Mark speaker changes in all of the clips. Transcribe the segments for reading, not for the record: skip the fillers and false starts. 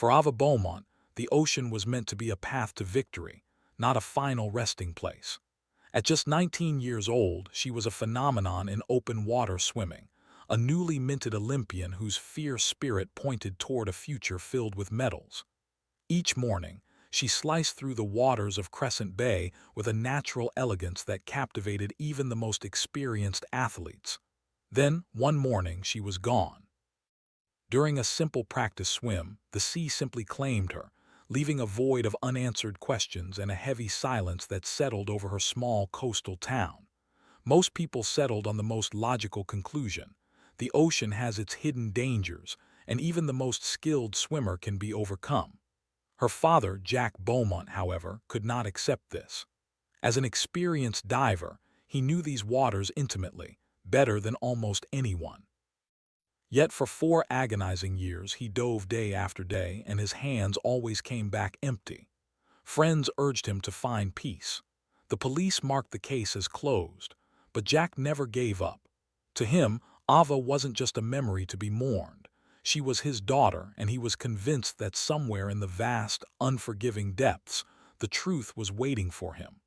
Speaker 1: For Ava Beaumont, the ocean was meant to be a path to victory, not a final resting place. At just 19 years old, she was a phenomenon in open water swimming, a newly minted Olympian whose fierce spirit pointed toward a future filled with medals. Each morning, she sliced through the waters of Crescent Bay with a natural elegance that captivated even the most experienced athletes. Then, one morning, she was gone. During a simple practice swim, the sea simply claimed her, leaving a void of unanswered questions and a heavy silence that settled over her small coastal town. Most people settled on the most logical conclusion. The ocean has its hidden dangers, and even the most skilled swimmer can be overcome. Her father, Jack Beaumont, however, could not accept this. As an experienced diver, he knew these waters intimately, better than almost anyone. Yet for 4 agonizing years he dove day after day, and his hands always came back empty. Friends urged him to find peace. The police marked the case as closed, but Jack never gave up. To him, Ava wasn't just a memory to be mourned. She was his daughter, and he was convinced that somewhere in the vast, unforgiving depths, the truth was waiting for him.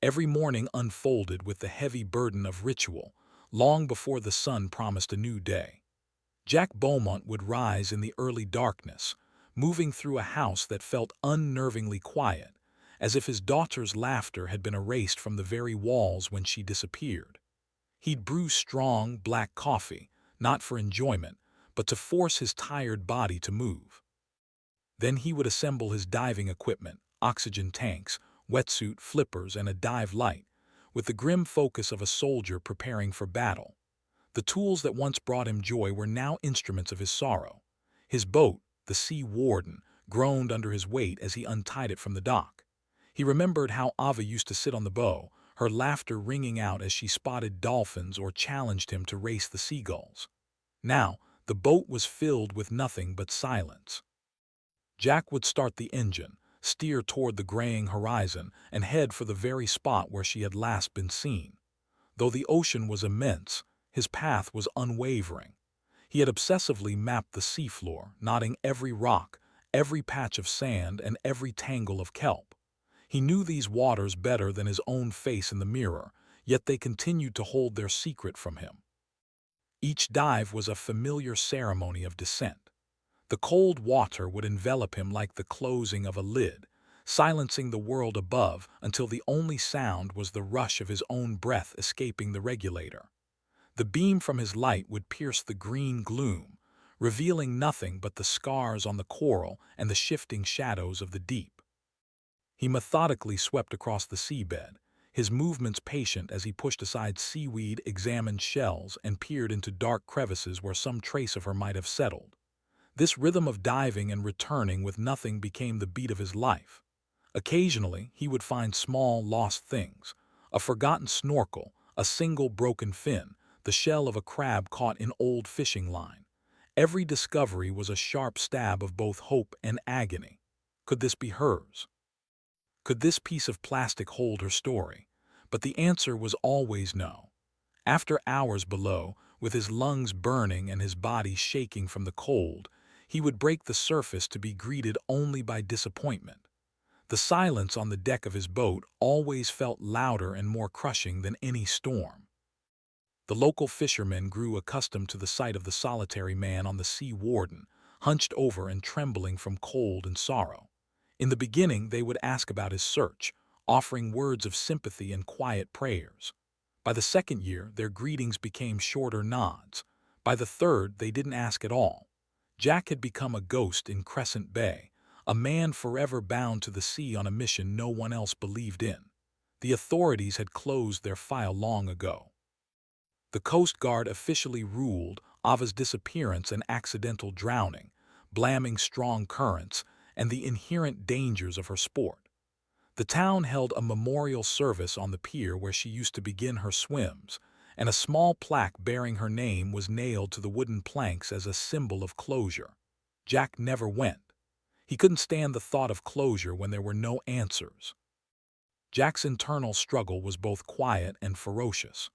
Speaker 1: Every morning unfolded with the heavy burden of ritual, long before the sun promised a new day. Jack Beaumont would rise in the early darkness, moving through a house that felt unnervingly quiet, as if his daughter's laughter had been erased from the very walls when she disappeared. He'd brew strong, black coffee, not for enjoyment, but to force his tired body to move. Then he would assemble his diving equipment, oxygen tanks, wetsuit, flippers, and a dive light, with the grim focus of a soldier preparing for battle. The tools that once brought him joy were now instruments of his sorrow. His boat, the Sea Warden, groaned under his weight as he untied it from the dock. He remembered how Ava used to sit on the bow, her laughter ringing out as she spotted dolphins or challenged him to race the seagulls. Now, the boat was filled with nothing but silence. Jack would start the engine, steer toward the graying horizon, and head for the very spot where she had last been seen. Though the ocean was immense, his path was unwavering. He had obsessively mapped the seafloor, noting every rock, every patch of sand, and every tangle of kelp. He knew these waters better than his own face in the mirror, yet they continued to hold their secret from him. Each dive was a familiar ceremony of descent. The cold water would envelop him like the closing of a lid, silencing the world above until the only sound was the rush of his own breath escaping the regulator. The beam from his light would pierce the green gloom, revealing nothing but the scars on the coral and the shifting shadows of the deep. He methodically swept across the seabed, his movements patient as he pushed aside seaweed, examined shells, and peered into dark crevices where some trace of her might have settled. This rhythm of diving and returning with nothing became the beat of his life. Occasionally, he would find small, lost things, a forgotten snorkel, a single broken fin, the shell of a crab caught in old fishing line. Every discovery was a sharp stab of both hope and agony. Could this be hers? Could this piece of plastic hold her story? But the answer was always no. After hours below, with his lungs burning and his body shaking from the cold, he would break the surface to be greeted only by disappointment. The silence on the deck of his boat always felt louder and more crushing than any storm. The local fishermen grew accustomed to the sight of the solitary man on the Sea Warden, hunched over and trembling from cold and sorrow. In the beginning, they would ask about his search, offering words of sympathy and quiet prayers. By the second year, their greetings became shorter nods. By the third, they didn't ask at all. Jack had become a ghost in Crescent Bay, a man forever bound to the sea on a mission no one else believed in. The authorities had closed their file long ago. The Coast Guard officially ruled Ava's disappearance an accidental drowning, blaming strong currents and the inherent dangers of her sport. The town held a memorial service on the pier where she used to begin her swims, and a small plaque bearing her name was nailed to the wooden planks as a symbol of closure. Jack never went. He couldn't stand the thought of closure when there were no answers. Jack's internal struggle was both quiet and ferocious.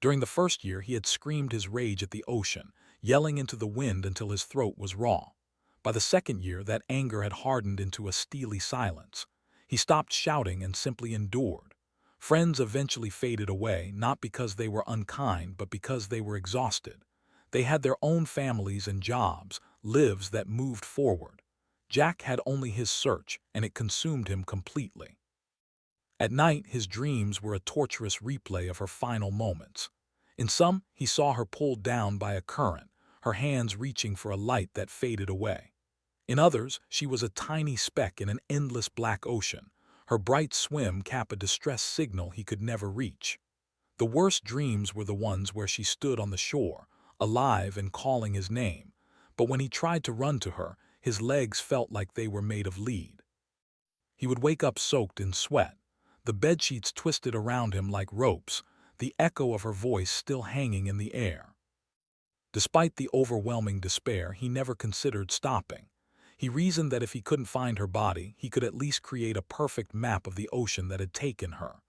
Speaker 1: During the first year, he had screamed his rage at the ocean, yelling into the wind until his throat was raw. By the second year, that anger had hardened into a steely silence. He stopped shouting and simply endured. Friends eventually faded away, not because they were unkind, but because they were exhausted. They had their own families and jobs, lives that moved forward. Jack had only his search, and it consumed him completely. At night, his dreams were a torturous replay of her final moments. In some, he saw her pulled down by a current, her hands reaching for a light that faded away. In others, she was a tiny speck in an endless black ocean, her bright swim cap a distress signal he could never reach. The worst dreams were the ones where she stood on the shore, alive and calling his name, but when he tried to run to her, his legs felt like they were made of lead. He would wake up soaked in sweat, the bedsheets twisted around him like ropes, the echo of her voice still hanging in the air. Despite the overwhelming despair, he never considered stopping. He reasoned that if he couldn't find her body, he could at least create a perfect map of the ocean that had taken her.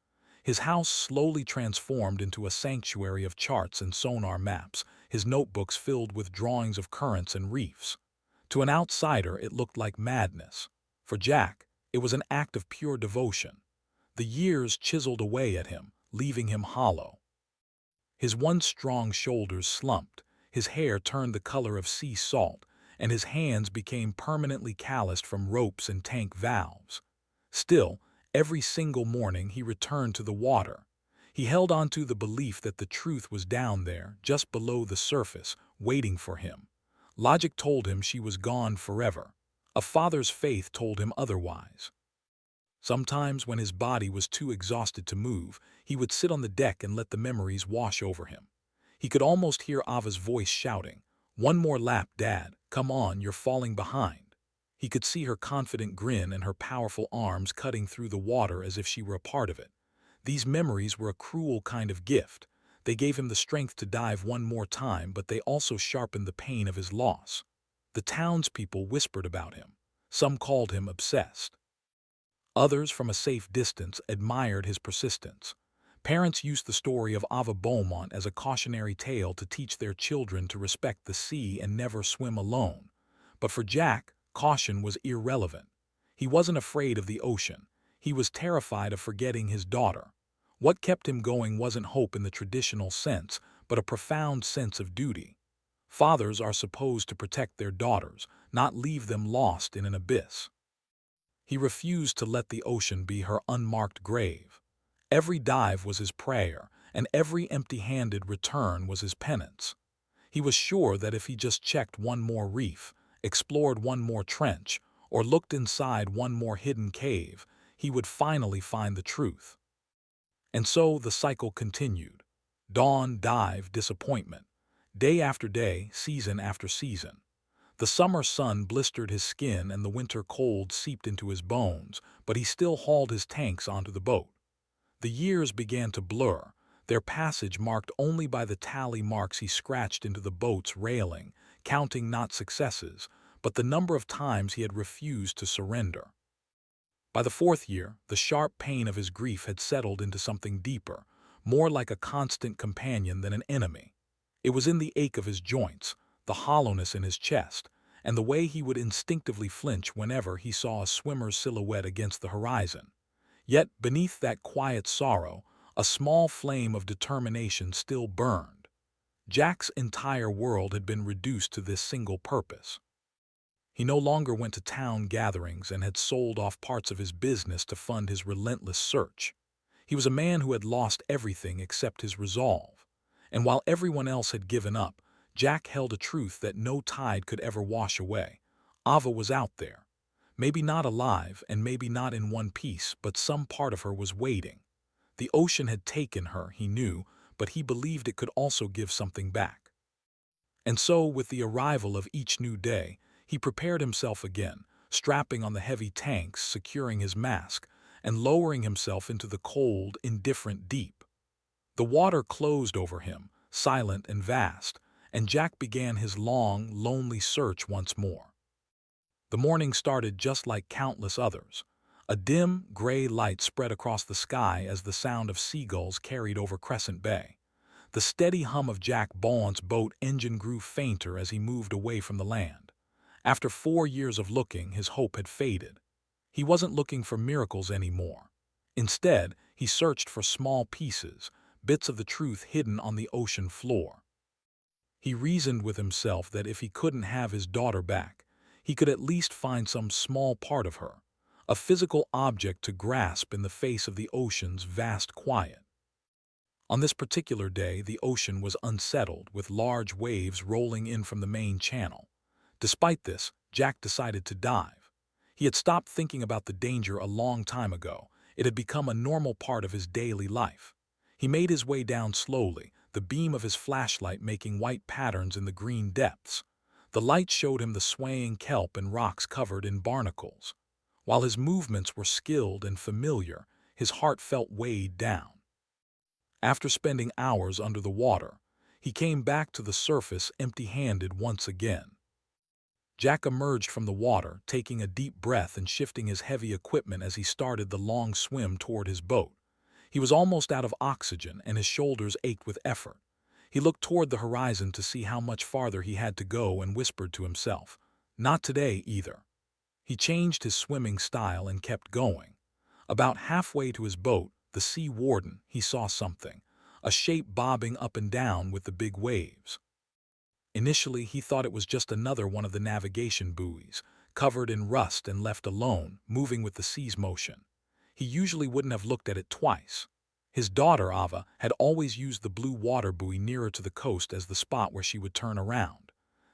Speaker 1: His house slowly transformed into a sanctuary of charts and sonar maps, his notebooks filled with drawings of currents and reefs. To an outsider, it looked like madness. For Jack, it was an act of pure devotion. The years chiseled away at him, leaving him hollow. His once strong shoulders slumped, his hair turned the color of sea salt, and his hands became permanently calloused from ropes and tank valves. Still, every single morning he returned to the water. He held on to the belief that the truth was down there, just below the surface, waiting for him. Logic told him she was gone forever. A father's faith told him otherwise. Sometimes, when his body was too exhausted to move, he would sit on the deck and let the memories wash over him. He could almost hear Ava's voice shouting, "One more lap, Dad. Come on, you're falling behind." He could see her confident grin and her powerful arms cutting through the water as if she were a part of it. These memories were a cruel kind of gift. They gave him the strength to dive one more time, but they also sharpened the pain of his loss. The townspeople whispered about him. Some called him obsessed. Others, from a safe distance, admired his persistence. Parents used the story of Ava Beaumont as a cautionary tale to teach their children to respect the sea and never swim alone. But for Jack, caution was irrelevant. He wasn't afraid of the ocean. He was terrified of forgetting his daughter. What kept him going wasn't hope in the traditional sense, but a profound sense of duty. Fathers are supposed to protect their daughters, not leave them lost in an abyss. He refused to let the ocean be her unmarked grave. Every dive was his prayer, and every empty-handed return was his penance. He was sure that if he just checked one more reef, explored one more trench, or looked inside one more hidden cave, he would finally find the truth. And so the cycle continued. Dawn, dive, disappointment. Day after day, season after season. The summer sun blistered his skin and the winter cold seeped into his bones, but he still hauled his tanks onto the boat. The years began to blur, their passage marked only by the tally marks he scratched into the boat's railing, counting not successes, but the number of times he had refused to surrender. By the fourth year, the sharp pain of his grief had settled into something deeper, more like a constant companion than an enemy. It was in the ache of his joints, the hollowness in his chest, and the way he would instinctively flinch whenever he saw a swimmer's silhouette against the horizon. Yet, beneath that quiet sorrow, a small flame of determination still burned. Jack's entire world had been reduced to this single purpose. He no longer went to town gatherings and had sold off parts of his business to fund his relentless search. He was a man who had lost everything except his resolve. And while everyone else had given up, Jack held a truth that no tide could ever wash away. Ava was out there. Maybe not alive, and maybe not in one piece, but some part of her was waiting. The ocean had taken her, he knew, but he believed it could also give something back. And so, with the arrival of each new day, he prepared himself again, strapping on the heavy tanks, securing his mask, and lowering himself into the cold, indifferent deep. The water closed over him, silent and vast, and Jack began his long, lonely search once more. The morning started just like countless others. A dim, gray light spread across the sky as the sound of seagulls carried over Crescent Bay. The steady hum of Jack Beaumont's boat engine grew fainter as he moved away from the land. After 4 years of looking, his hope had faded. He wasn't looking for miracles anymore. Instead, he searched for small pieces, bits of the truth hidden on the ocean floor. He reasoned with himself that if he couldn't have his daughter back, he could at least find some small part of her, a physical object to grasp in the face of the ocean's vast quiet. On this particular day, the ocean was unsettled, with large waves rolling in from the main channel. Despite this, Jack decided to dive. He had stopped thinking about the danger a long time ago. It had become a normal part of his daily life. He made his way down slowly, the beam of his flashlight making white patterns in the green depths. The light showed him the swaying kelp and rocks covered in barnacles. While his movements were skilled and familiar, his heart felt weighed down. After spending hours under the water, he came back to the surface empty-handed once again. Jack emerged from the water, taking a deep breath and shifting his heavy equipment as he started the long swim toward his boat. He was almost out of oxygen and his shoulders ached with effort. He looked toward the horizon to see how much farther he had to go and whispered to himself, "Not today either." He changed his swimming style and kept going. About halfway to his boat, the sea warden, he saw something, a shape bobbing up and down with the big waves. Initially, he thought it was just another one of the navigation buoys, covered in rust and left alone, moving with the sea's motion. He usually wouldn't have looked at it twice. His daughter, Ava, had always used the blue water buoy nearer to the coast as the spot where she would turn around.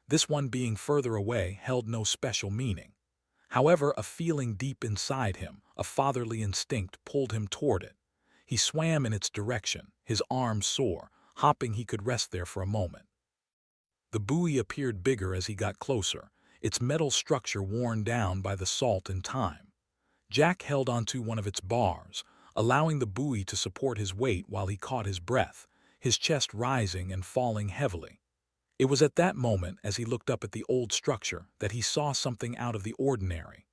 Speaker 1: This one being further away held no special meaning. However, a feeling deep inside him, a fatherly instinct, pulled him toward it. He swam in its direction, his arms sore, hoping he could rest there for a moment. The buoy appeared bigger as he got closer, its metal structure worn down by the salt and time. Jack held onto one of its bars, allowing the buoy to support his weight while he caught his breath, his chest rising and falling heavily. It was at that moment, as he looked up at the old structure, that he saw something out of the ordinary.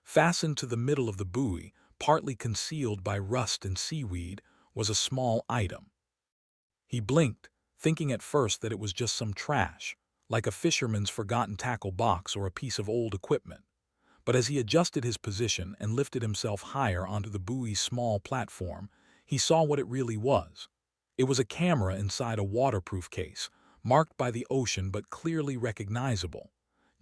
Speaker 1: Fastened to the middle of the buoy, partly concealed by rust and seaweed, was a small item. He blinked, thinking at first that it was just some trash, like a fisherman's forgotten tackle box or a piece of old equipment. But as he adjusted his position and lifted himself higher onto the buoy's small platform, he saw what it really was. It was a camera inside a waterproof case, marked by the ocean but clearly recognizable.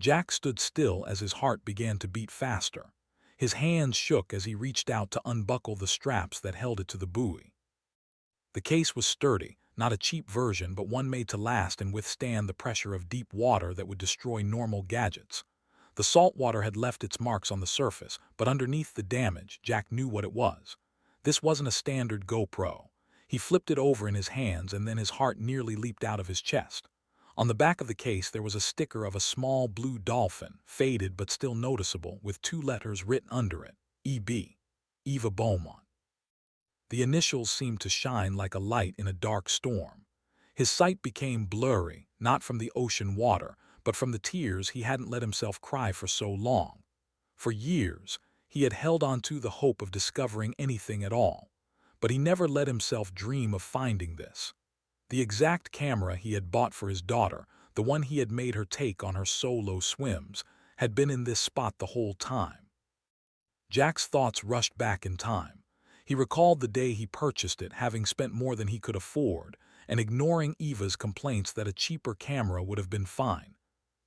Speaker 1: Jack stood still as his heart began to beat faster. His hands shook as he reached out to unbuckle the straps that held it to the buoy. The case was sturdy, not a cheap version, but one made to last and withstand the pressure of deep water that would destroy normal gadgets. The salt water had left its marks on the surface, but underneath the damage, Jack knew what it was. This wasn't a standard GoPro. He flipped it over in his hands and then his heart nearly leaped out of his chest. On the back of the case there was a sticker of a small blue dolphin, faded but still noticeable, with 2 letters written under it, EB, Eva Beaumont. The initials seemed to shine like a light in a dark storm. His sight became blurry, not from the ocean water, but from the tears he hadn't let himself cry for so long. For years, he had held on to the hope of discovering anything at all, but he never let himself dream of finding this. The exact camera he had bought for his daughter, the one he had made her take on her solo swims, had been in this spot the whole time. Jack's thoughts rushed back in time. He recalled the day he purchased it, having spent more than he could afford, and ignoring Eva's complaints that a cheaper camera would have been fine.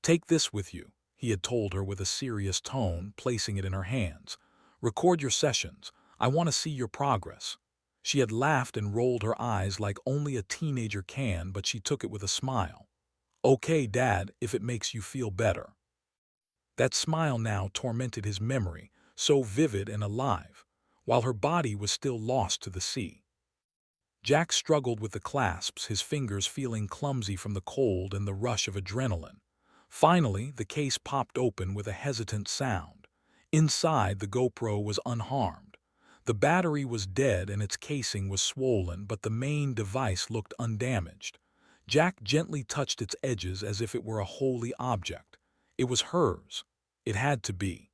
Speaker 1: "Take this with you," he had told her with a serious tone, placing it in her hands. "Record your sessions. I want to see your progress." She had laughed and rolled her eyes like only a teenager can, but she took it with a smile. "Okay, Dad, if it makes you feel better." That smile now tormented his memory, so vivid and alive, while her body was still lost to the sea. Jack struggled with the clasps, his fingers feeling clumsy from the cold and the rush of adrenaline. Finally, the case popped open with a hesitant sound. Inside, the GoPro was unharmed. The battery was dead and its casing was swollen, but the main device looked undamaged. Jack gently touched its edges as if it were a holy object. It was hers. It had to be.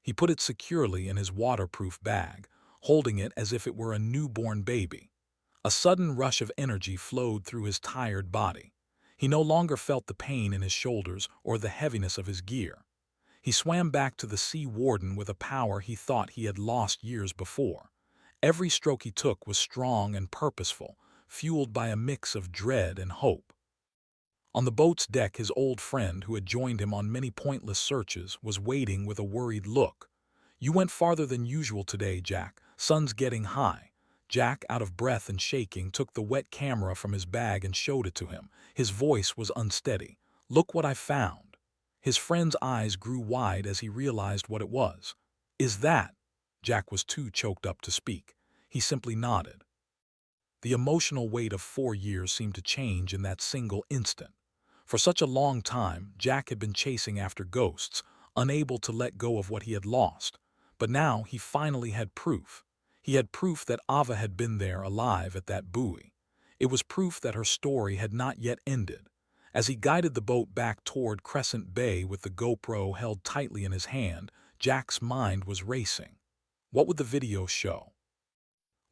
Speaker 1: He put it securely in his waterproof bag, holding it as if it were a newborn baby. A sudden rush of energy flowed through his tired body. He no longer felt the pain in his shoulders or the heaviness of his gear. He swam back to the sea warden with a power he thought he had lost years before. Every stroke he took was strong and purposeful, fueled by a mix of dread and hope. On the boat's deck, his old friend, who had joined him on many pointless searches, was waiting with a worried look. "You went farther than usual today, Jack. Sun's getting high." Jack, out of breath and shaking, took the wet camera from his bag and showed it to him. His voice was unsteady. "Look what I found." His friend's eyes grew wide as he realized what it was. "Is that—" Jack was too choked up to speak. He simply nodded. The emotional weight of 4 years seemed to change in that single instant. For such a long time, Jack had been chasing after ghosts, unable to let go of what he had lost. But now he finally had proof. He had proof that Ava had been there alive at that buoy. It was proof that her story had not yet ended. As he guided the boat back toward Crescent Bay with the GoPro held tightly in his hand, Jack's mind was racing. What would the video show?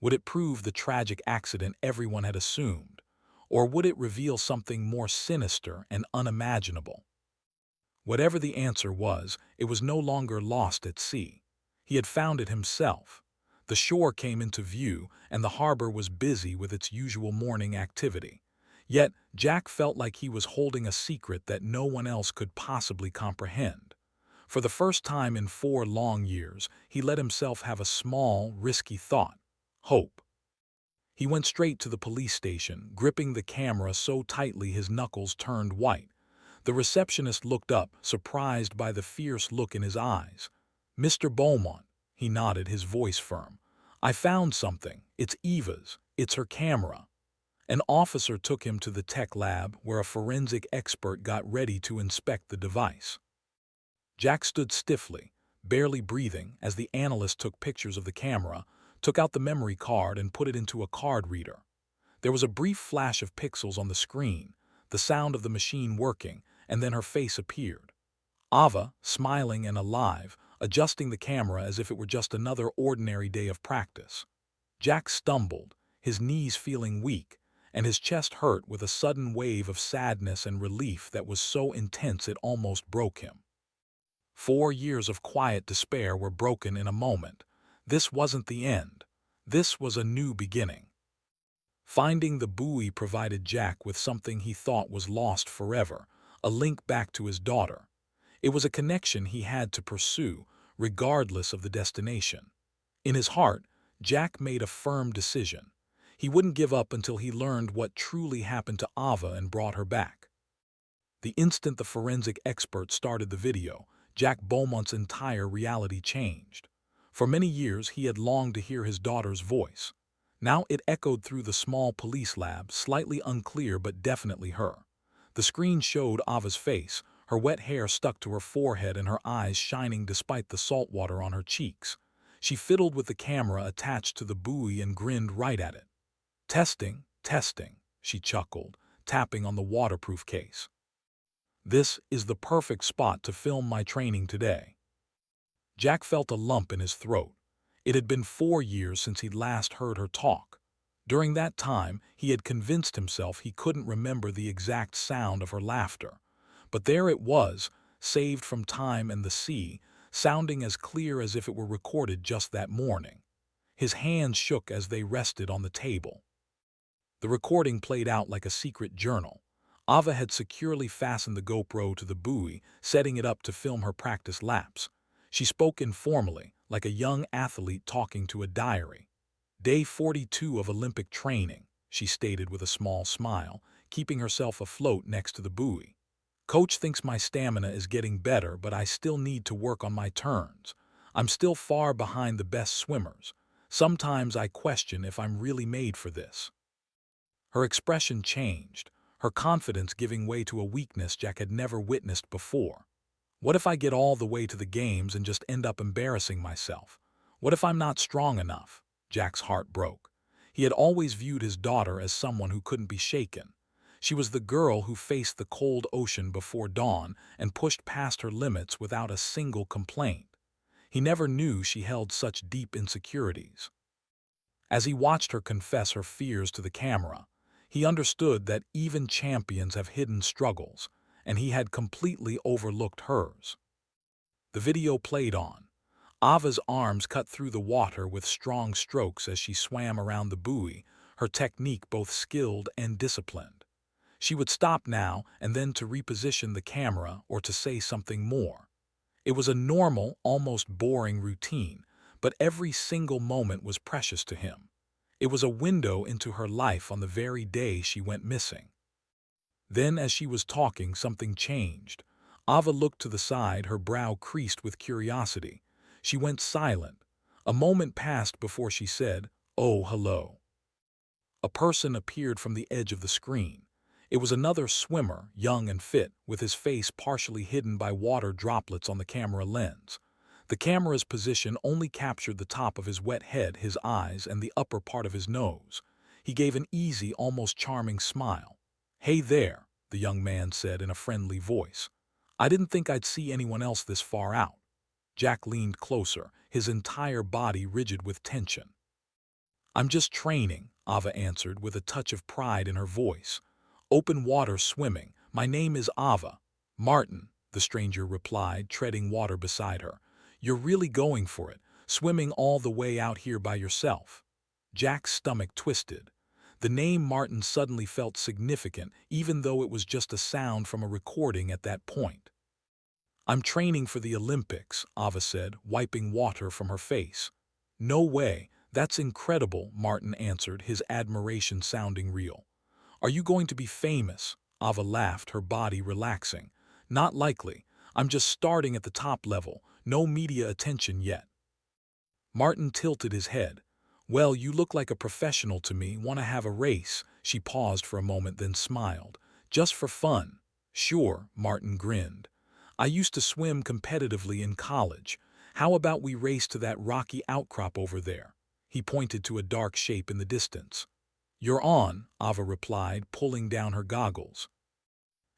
Speaker 1: Would it prove the tragic accident everyone had assumed? Or would it reveal something more sinister and unimaginable? Whatever the answer was, it was no longer lost at sea. He had found it himself. The shore came into view, and the harbor was busy with its usual morning activity. Yet, Jack felt like he was holding a secret that no one else could possibly comprehend. For the first time in 4 long years, he let himself have a small, risky thought: hope. He went straight to the police station, gripping the camera so tightly his knuckles turned white. The receptionist looked up, surprised by the fierce look in his eyes. "Mr. Beaumont," he nodded, his voice firm. "I found something. It's Eva's. It's her camera." An officer took him to the tech lab, where a forensic expert got ready to inspect the device. Jack stood stiffly, barely breathing, as the analyst took pictures of the camera, took out the memory card and put it into a card reader. There was a brief flash of pixels on the screen, the sound of the machine working, and then her face appeared. Ava, smiling and alive, adjusting the camera as if it were just another ordinary day of practice. Jack stumbled, his knees feeling weak, and his chest hurt with a sudden wave of sadness and relief that was so intense it almost broke him. 4 years of quiet despair were broken in a moment. This wasn't the end. This was a new beginning. Finding the buoy provided Jack with something he thought was lost forever, a link back to his daughter. It was a connection he had to pursue, regardless of the destination. In his heart, Jack made a firm decision. He wouldn't give up until he learned what truly happened to Ava and brought her back. The instant the forensic expert started the video, Jack Beaumont's entire reality changed. For many years, he had longed to hear his daughter's voice. Now it echoed through the small police lab, slightly unclear but definitely her. The screen showed Ava's face, her wet hair stuck to her forehead and her eyes shining despite the salt water on her cheeks. She fiddled with the camera attached to the buoy and grinned right at it. "Testing, testing," she chuckled, tapping on the waterproof case. "This is the perfect spot to film my training today." Jack felt a lump in his throat. It had been 4 years since he'd last heard her talk. During that time, he had convinced himself he couldn't remember the exact sound of her laughter. But there it was, saved from time and the sea, sounding as clear as if it were recorded just that morning. His hands shook as they rested on the table. The recording played out like a secret journal. Ava had securely fastened the GoPro to the buoy, setting it up to film her practice laps. She spoke informally, like a young athlete talking to a diary. "Day 42 of Olympic training," she stated with a small smile, keeping herself afloat next to the buoy. "Coach thinks my stamina is getting better, but I still need to work on my turns. I'm still far behind the best swimmers. Sometimes I question if I'm really made for this." Her expression changed, her confidence giving way to a weakness Jack had never witnessed before. "What if I get all the way to the games and just end up embarrassing myself? What if I'm not strong enough?" Jack's heart broke. He had always viewed his daughter as someone who couldn't be shaken. She was the girl who faced the cold ocean before dawn and pushed past her limits without a single complaint. He never knew she held such deep insecurities. As he watched her confess her fears to the camera, He understood that even champions have hidden struggles, and he had completely overlooked hers. The video played on. Ava's arms cut through the water with strong strokes as she swam around the buoy, her technique both skilled and disciplined. She would stop now and then to reposition the camera or to say something more. It was a normal, almost boring routine, but every single moment was precious to him. It was a window into her life on the very day she went missing. Then, as she was talking, something changed. Ava looked to the side, her brow creased with curiosity. She went silent. A moment passed before she said, "Oh, hello." A person appeared from the edge of the screen. It was another swimmer, young and fit, with his face partially hidden by water droplets on the camera lens. The camera's position only captured the top of his wet head, his eyes, and the upper part of his nose. He gave an easy, almost charming smile. "Hey there," the young man said in a friendly voice. "I didn't think I'd see anyone else this far out." Jack leaned closer, his entire body rigid with tension. "I'm just training," Ava answered with a touch of pride in her voice. "Open water swimming. My name is Ava." "Martin," the stranger replied, treading water beside her. "You're really going for it, swimming all the way out here by yourself." Jack's stomach twisted. The name Martin suddenly felt significant, even though it was just a sound from a recording at that point. "I'm training for the Olympics," Ava said, wiping water from her face. "No way, that's incredible," Martin answered, his admiration sounding real. "Are you going to be famous?" Ava laughed, her body relaxing. "Not likely. I'm just starting at the top level, no media attention yet." Martin tilted his head. "Well, you look like a professional to me. Want to have a race?" She paused for a moment, then smiled. "Just for fun." "Sure," Martin grinned. "I used to swim competitively in college. How about we race to that rocky outcrop over there?" He pointed to a dark shape in the distance. "You're on," Ava replied, pulling down her goggles.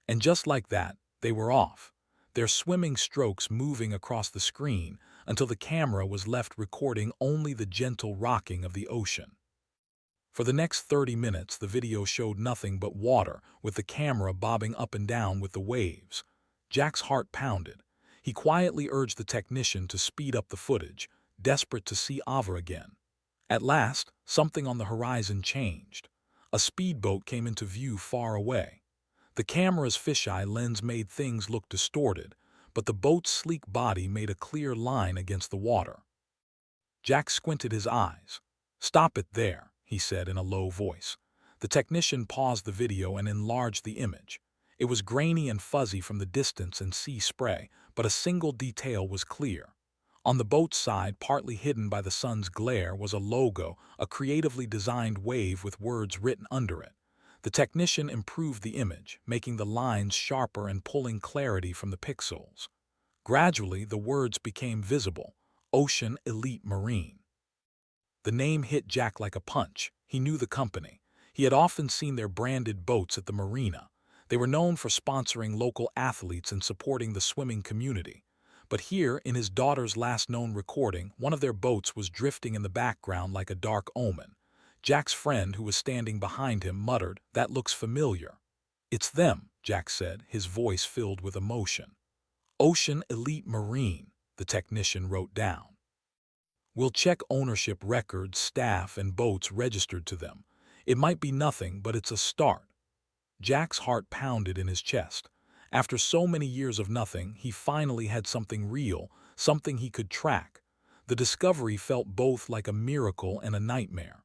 Speaker 1: And just like that, they were off, their swimming strokes moving across the screen until the camera was left recording only the gentle rocking of the ocean. For the next 30 minutes, the video showed nothing but water, with the camera bobbing up and down with the waves. Jack's heart pounded. He quietly urged the technician to speed up the footage, desperate to see Ava again. At last, something on the horizon changed. A speedboat came into view far away. The camera's fisheye lens made things look distorted, but the boat's sleek body made a clear line against the water. Jack squinted his eyes. "Stop it there," he said in a low voice. The technician paused the video and enlarged the image. It was grainy and fuzzy from the distance and sea spray, but a single detail was clear. On the boat's side, partly hidden by the sun's glare, was a logo, a creatively designed wave with words written under it. The technician improved the image, making the lines sharper and pulling clarity from the pixels. Gradually, the words became visible: Ocean Elite Marine. The name hit Jack like a punch. He knew the company. He had often seen their branded boats at the marina. They were known for sponsoring local athletes and supporting the swimming community. But here, in his daughter's last known recording, one of their boats was drifting in the background like a dark omen. Jack's friend, who was standing behind him, muttered, "That looks familiar." "It's them," Jack said, his voice filled with emotion. "Ocean Elite Marine," the technician wrote down. "We'll check ownership records, staff, and boats registered to them. It might be nothing, but it's a start." Jack's heart pounded in his chest. After so many years of nothing, he finally had something real, something he could track. The discovery felt both like a miracle and a nightmare.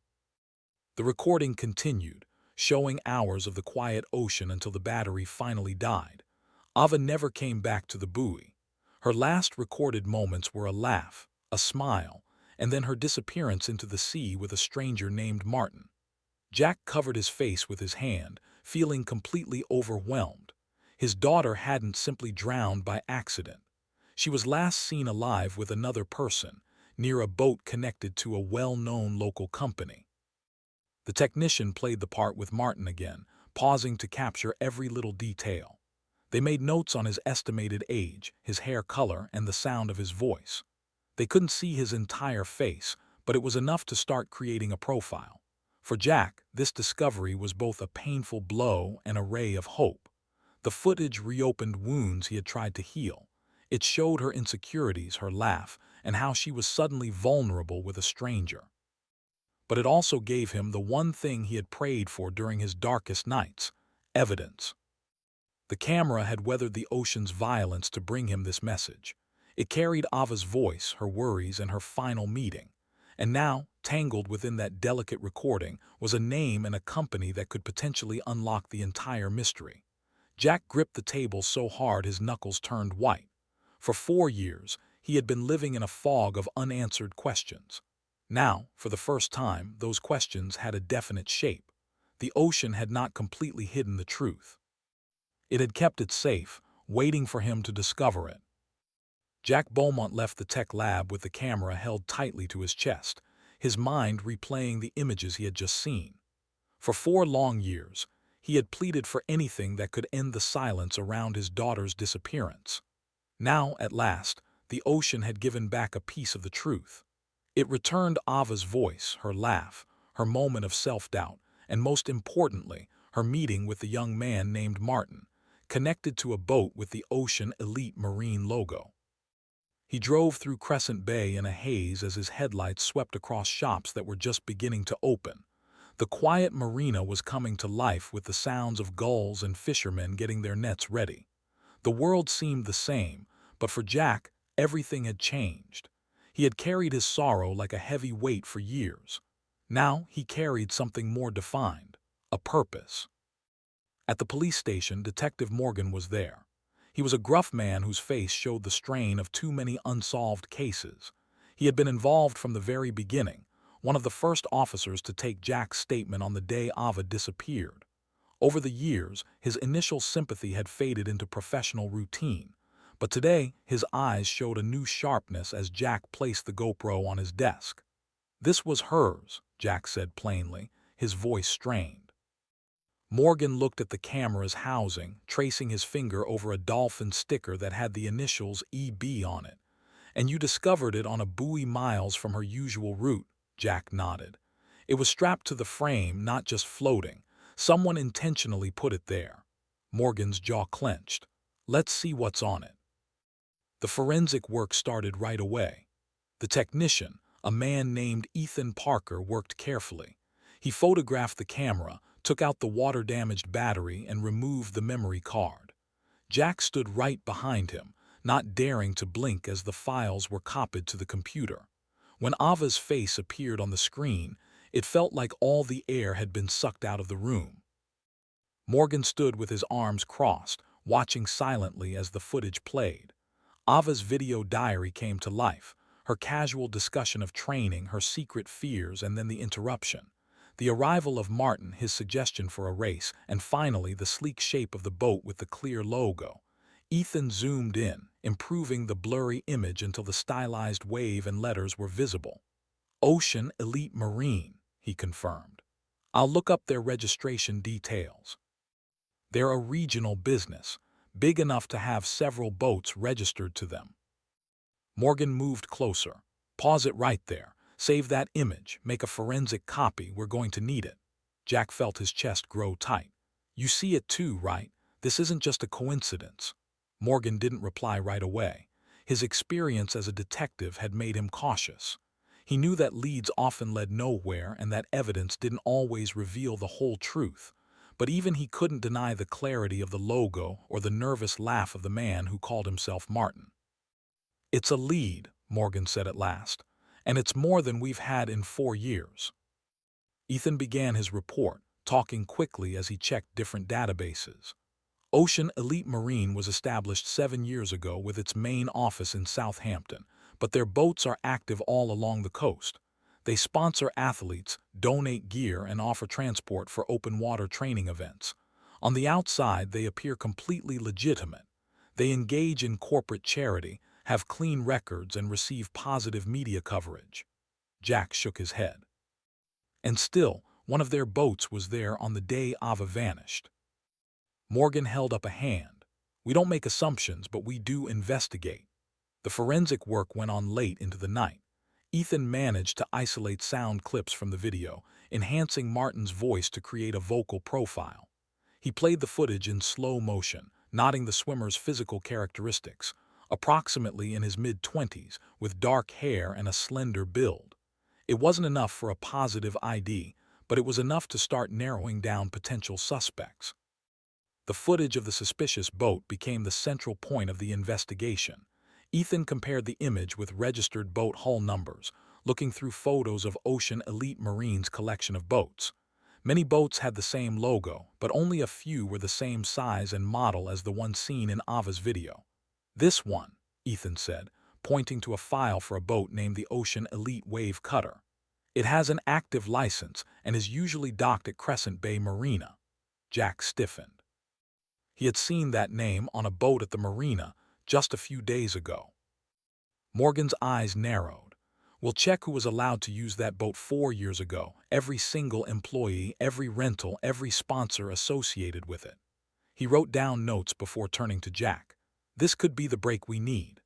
Speaker 1: The recording continued, showing hours of the quiet ocean until the battery finally died. Ava never came back to the buoy. Her last recorded moments were a laugh, a smile, and then her disappearance into the sea with a stranger named Martin. Jack covered his face with his hand, feeling completely overwhelmed. His daughter hadn't simply drowned by accident. She was last seen alive with another person, near a boat connected to a well-known local company. The technician played the part with Martin again, pausing to capture every little detail. They made notes on his estimated age, his hair color, and the sound of his voice. They couldn't see his entire face, but it was enough to start creating a profile. For Jack, this discovery was both a painful blow and a ray of hope. The footage reopened wounds he had tried to heal. It showed her insecurities, her laugh, and how she was suddenly vulnerable with a stranger. But it also gave him the one thing he had prayed for during his darkest nights: evidence. The camera had weathered the ocean's violence to bring him this message. It carried Ava's voice, her worries, and her final meeting. And now, tangled within that delicate recording, was a name and a company that could potentially unlock the entire mystery. Jack gripped the table so hard his knuckles turned white. For 4 years, he had been living in a fog of unanswered questions. Now, for the first time, those questions had a definite shape. The ocean had not completely hidden the truth. It had kept it safe, waiting for him to discover it. Jack Beaumont left the tech lab with the camera held tightly to his chest, his mind replaying the images he had just seen. For 4 long years, he had pleaded for anything that could end the silence around his daughter's disappearance. Now, at last, the ocean had given back a piece of the truth. It returned Ava's voice, her laugh, her moment of self-doubt, and most importantly, her meeting with the young man named Martin, connected to a boat with the Ocean Elite Marine logo. He drove through Crescent Bay in a haze as his headlights swept across shops that were just beginning to open. The quiet marina was coming to life with the sounds of gulls and fishermen getting their nets ready. The world seemed the same, but for Jack, everything had changed. He had carried his sorrow like a heavy weight for years. Now he carried something more defined, a purpose. At the police station, Detective Morgan was there. He was a gruff man whose face showed the strain of too many unsolved cases. He had been involved from the very beginning, one of the first officers to take Jack's statement on the day Ava disappeared. Over the years, his initial sympathy had faded into professional routine, but today his eyes showed a new sharpness as Jack placed the GoPro on his desk. "This was hers," Jack said plainly, his voice strained. Morgan looked at the camera's housing, tracing his finger over a dolphin sticker that had the initials EB on it. "And you discovered it on a buoy miles from her usual route," Jack nodded. "It was strapped to the frame, not just floating. Someone intentionally put it there." Morgan's jaw clenched. "Let's see what's on it." The forensic work started right away. The technician, a man named Ethan Parker, worked carefully. He photographed the camera, took out the water-damaged battery, and removed the memory card. Jack stood right behind him, not daring to blink as the files were copied to the computer. When Ava's face appeared on the screen, it felt like all the air had been sucked out of the room. Morgan stood with his arms crossed, watching silently as the footage played. Ava's video diary came to life, her casual discussion of training, her secret fears, and then the interruption. The arrival of Martin, his suggestion for a race, and finally the sleek shape of the boat with the clear logo. Ethan zoomed in, improving the blurry image until the stylized wave and letters were visible. "Ocean Elite Marine," he confirmed. "I'll look up their registration details. They're a regional business, big enough to have several boats registered to them." Morgan moved closer. "Pause it right there. Save that image. Make a forensic copy. We're going to need it." Jack felt his chest grow tight. "You see it too, right? This isn't just a coincidence." Morgan didn't reply right away. His experience as a detective had made him cautious. He knew that leads often led nowhere and that evidence didn't always reveal the whole truth. But even he couldn't deny the clarity of the logo or the nervous laugh of the man who called himself Martin. "It's a lead," Morgan said at last, "and it's more than we've had in 4 years." Ethan began his report, talking quickly as he checked different databases. Ocean Elite Marine was established 7 years ago with its main office in Southampton, but their boats are active all along the coast. They sponsor athletes, donate gear, and offer transport for open water training events. On the outside, they appear completely legitimate. They engage in corporate charity, have clean records, and receive positive media coverage. Jack shook his head. And still, one of their boats was there on the day Ava vanished. Morgan held up a hand. "We don't make assumptions, but we do investigate." The forensic work went on late into the night. Ethan managed to isolate sound clips from the video, enhancing Martin's voice to create a vocal profile. He played the footage in slow motion, noting the swimmer's physical characteristics, approximately in his mid-20s, with dark hair and a slender build. It wasn't enough for a positive ID, but it was enough to start narrowing down potential suspects. The footage of the suspicious boat became the central point of the investigation. Ethan compared the image with registered boat hull numbers, looking through photos of Ocean Elite Marine's collection of boats. Many boats had the same logo, but only a few were the same size and model as the one seen in Ava's video. "This one," Ethan said, pointing to a file for a boat named the Ocean Elite Wave Cutter. "It has an active license and is usually docked at Crescent Bay Marina." Jack stiffened. He had seen that name on a boat at the marina just a few days ago. Morgan's eyes narrowed. "We'll check who was allowed to use that boat 4 years ago, every single employee, every rental, every sponsor associated with it." He wrote down notes before turning to Jack. "This could be the break we need."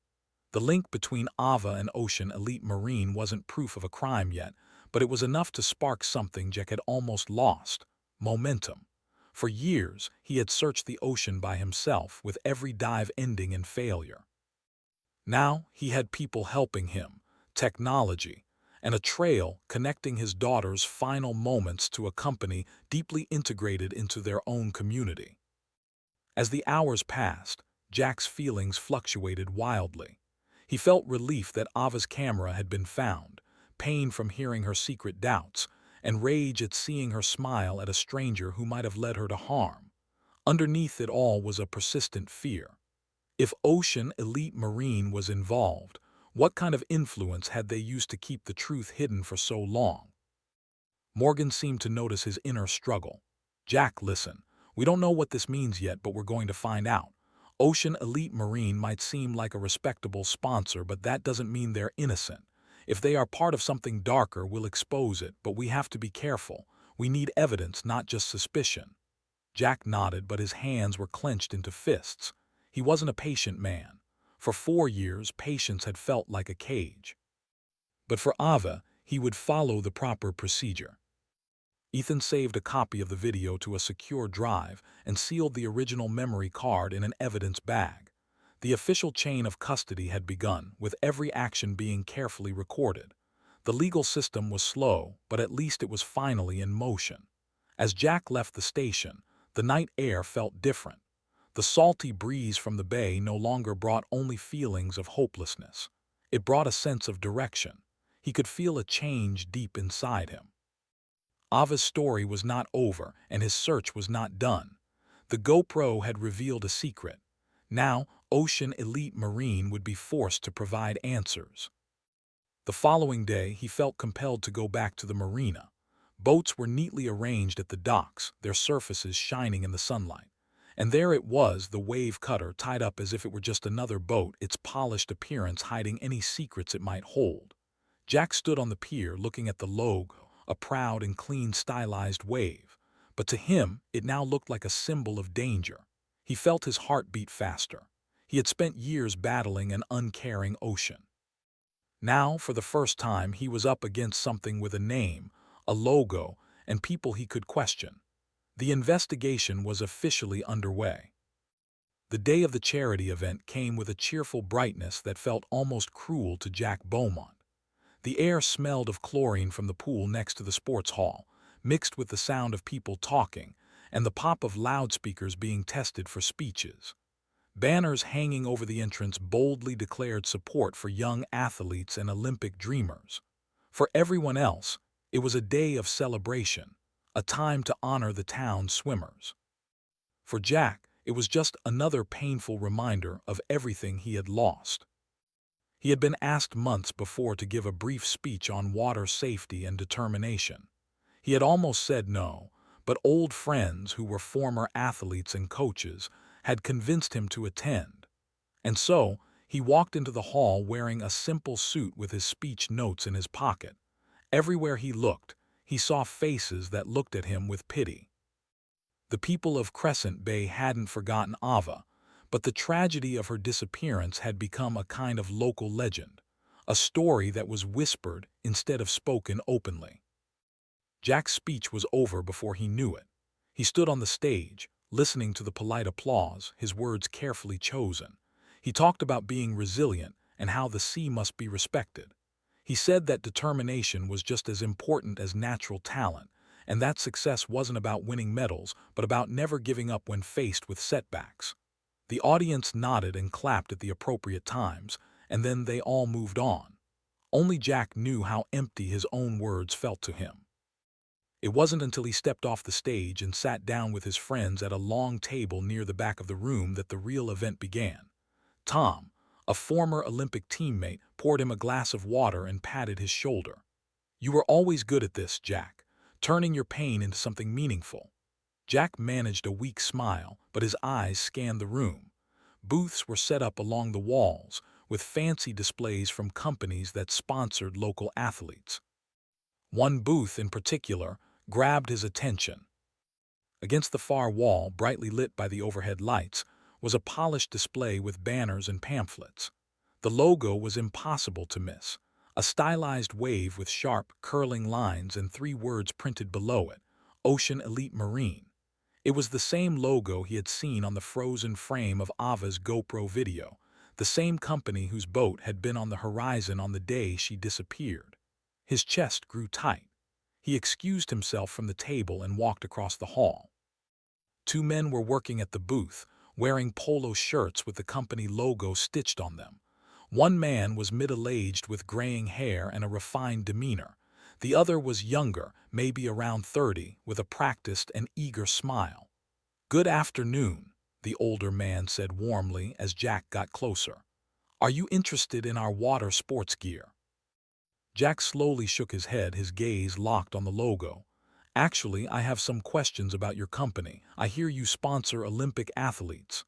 Speaker 1: The link between Ava and Ocean Elite Marine wasn't proof of a crime yet, but it was enough to spark something Jack had almost lost: momentum. For years, he had searched the ocean by himself, with every dive ending in failure. Now, he had people helping him, technology, and a trail connecting his daughter's final moments to a company deeply integrated into their own community. As the hours passed, Jack's feelings fluctuated wildly. He felt relief that Ava's camera had been found, pain from hearing her secret doubts, and rage at seeing her smile at a stranger who might have led her to harm. Underneath it all was a persistent fear. If Ocean Elite Marine was involved, what kind of influence had they used to keep the truth hidden for so long? Morgan seemed to notice his inner struggle. "Jack, listen. We don't know what this means yet, but we're going to find out. Ocean Elite Marine might seem like a respectable sponsor, but that doesn't mean they're innocent. If they are part of something darker, we'll expose it, but we have to be careful. We need evidence, not just suspicion." Jack nodded, but his hands were clenched into fists. He wasn't a patient man. For 4 years, patience had felt like a cage. But for Ava, he would follow the proper procedure. Ethan saved a copy of the video to a secure drive and sealed the original memory card in an evidence bag. The official chain of custody had begun, with every action being carefully recorded. The legal system was slow, but at least it was finally in motion. As Jack left the station, the night air felt different. The salty breeze from the bay no longer brought only feelings of hopelessness. It brought a sense of direction. He could feel a change deep inside him. Ava's story was not over, and his search was not done. The GoPro had revealed a secret. Now, Ocean Elite Marine would be forced to provide answers. The following day, he felt compelled to go back to the marina. Boats were neatly arranged at the docks, their surfaces shining in the sunlight. And there it was, the wave cutter, tied up as if it were just another boat, its polished appearance hiding any secrets it might hold. Jack stood on the pier looking at the logo, a proud and clean stylized wave. But to him, it now looked like a symbol of danger. He felt his heart beat faster. He had spent years battling an uncaring ocean. Now, for the first time, he was up against something with a name, a logo, and people he could question. The investigation was officially underway. The day of the charity event came with a cheerful brightness that felt almost cruel to Jack Beaumont. The air smelled of chlorine from the pool next to the sports hall, mixed with the sound of people talking and the pop of loudspeakers being tested for speeches. Banners hanging over the entrance boldly declared support for young athletes and Olympic dreamers. For everyone else, it was a day of celebration, a time to honor the town's swimmers. For Jack, it was just another painful reminder of everything he had lost. He had been asked months before to give a brief speech on water safety and determination. He had almost said no, but old friends who were former athletes and coaches had convinced him to attend. And so, he walked into the hall wearing a simple suit with his speech notes in his pocket. Everywhere he looked, he saw faces that looked at him with pity. The people of Crescent Bay hadn't forgotten Ava, but the tragedy of her disappearance had become a kind of local legend, a story that was whispered instead of spoken openly. Jack's speech was over before he knew it. He stood on the stage, listening to the polite applause, his words carefully chosen. He talked about being resilient and how the sea must be respected. He said that determination was just as important as natural talent, and that success wasn't about winning medals, but about never giving up when faced with setbacks. The audience nodded and clapped at the appropriate times, and then they all moved on. Only Jack knew how empty his own words felt to him. It wasn't until he stepped off the stage and sat down with his friends at a long table near the back of the room that the real event began. Tom, a former Olympic teammate, poured him a glass of water and patted his shoulder. "You were always good at this, Jack, turning your pain into something meaningful." Jack managed a weak smile, but his eyes scanned the room. Booths were set up along the walls, with fancy displays from companies that sponsored local athletes. One booth in particular grabbed his attention. Against the far wall, brightly lit by the overhead lights, was a polished display with banners and pamphlets. The logo was impossible to miss, a stylized wave with sharp, curling lines and 3 words printed below it: Ocean Elite Marine. It was the same logo he had seen on the frozen frame of Ava's GoPro video, the same company whose boat had been on the horizon on the day she disappeared. His chest grew tight. He excused himself from the table and walked across the hall. 2 men were working at the booth, wearing polo shirts with the company logo stitched on them. One man was middle-aged with graying hair and a refined demeanor. The other was younger, maybe around 30, with a practiced and eager smile. "Good afternoon," the older man said warmly as Jack got closer. "Are you interested in our water sports gear?" Jack slowly shook his head, his gaze locked on the logo. "Actually, I have some questions about your company. I hear you sponsor Olympic athletes."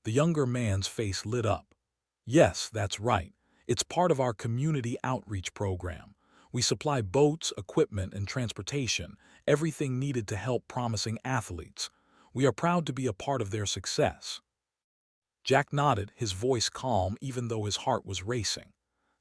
Speaker 1: The younger man's face lit up. "Yes, that's right. It's part of our community outreach program. We supply boats, equipment, and transportation, everything needed to help promising athletes. We are proud to be a part of their success." Jack nodded, his voice calm even though his heart was racing.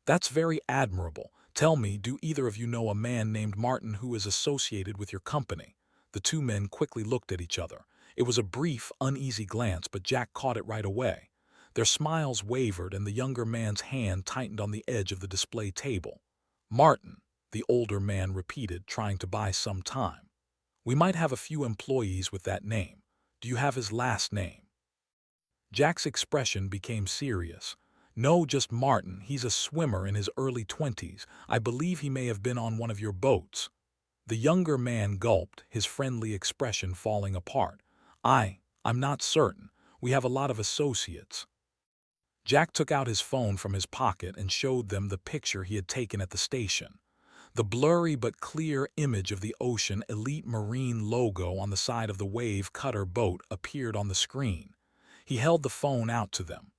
Speaker 1: "That's very admirable. Tell me, do either of you know a man named Martin who is associated with your company?" The 2 men quickly looked at each other. It was a brief, uneasy glance, but Jack caught it right away. Their smiles wavered and the younger man's hand tightened on the edge of the display table. "Martin," the older man repeated, trying to buy some time. "We might have a few employees with that name. Do you have his last name?" Jack's expression became serious. "No, just Martin. He's a swimmer in his early 20s. I believe he may have been on one of your boats." The younger man gulped, his friendly expression falling apart. I'm not certain. We have a lot of associates." Jack took out his phone from his pocket and showed them the picture he had taken at the station. The blurry but clear image of the Ocean Elite Marine logo on the side of the wave cutter boat appeared on the screen. He held the phone out to them.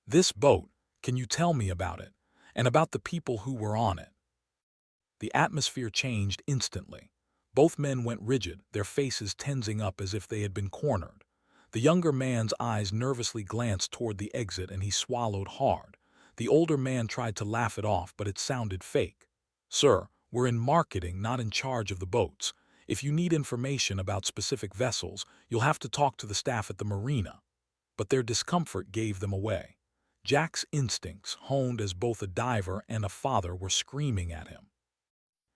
Speaker 1: "This boat, can you tell me about it? And about the people who were on it?" The atmosphere changed instantly. Both men went rigid, their faces tensing up as if they had been cornered. The younger man's eyes nervously glanced toward the exit and he swallowed hard. The older man tried to laugh it off, but it sounded fake. "Sir, we're in marketing, not in charge of the boats. If you need information about specific vessels, you'll have to talk to the staff at the marina." But their discomfort gave them away. Jack's instincts, honed as both a diver and a father, were screaming at him.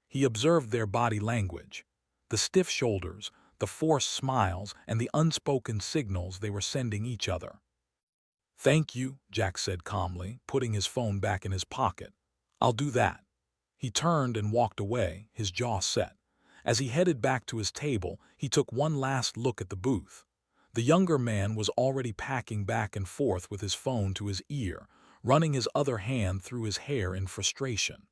Speaker 1: He observed their body language, the stiff shoulders, the forced smiles, and the unspoken signals they were sending each other. "Thank you," Jack said calmly, putting his phone back in his pocket. "I'll do that." He turned and walked away, his jaw set. As he headed back to his table, he took one last look at the booth. The younger man was already packing back and forth with his phone to his ear, running his other hand through his hair in frustration.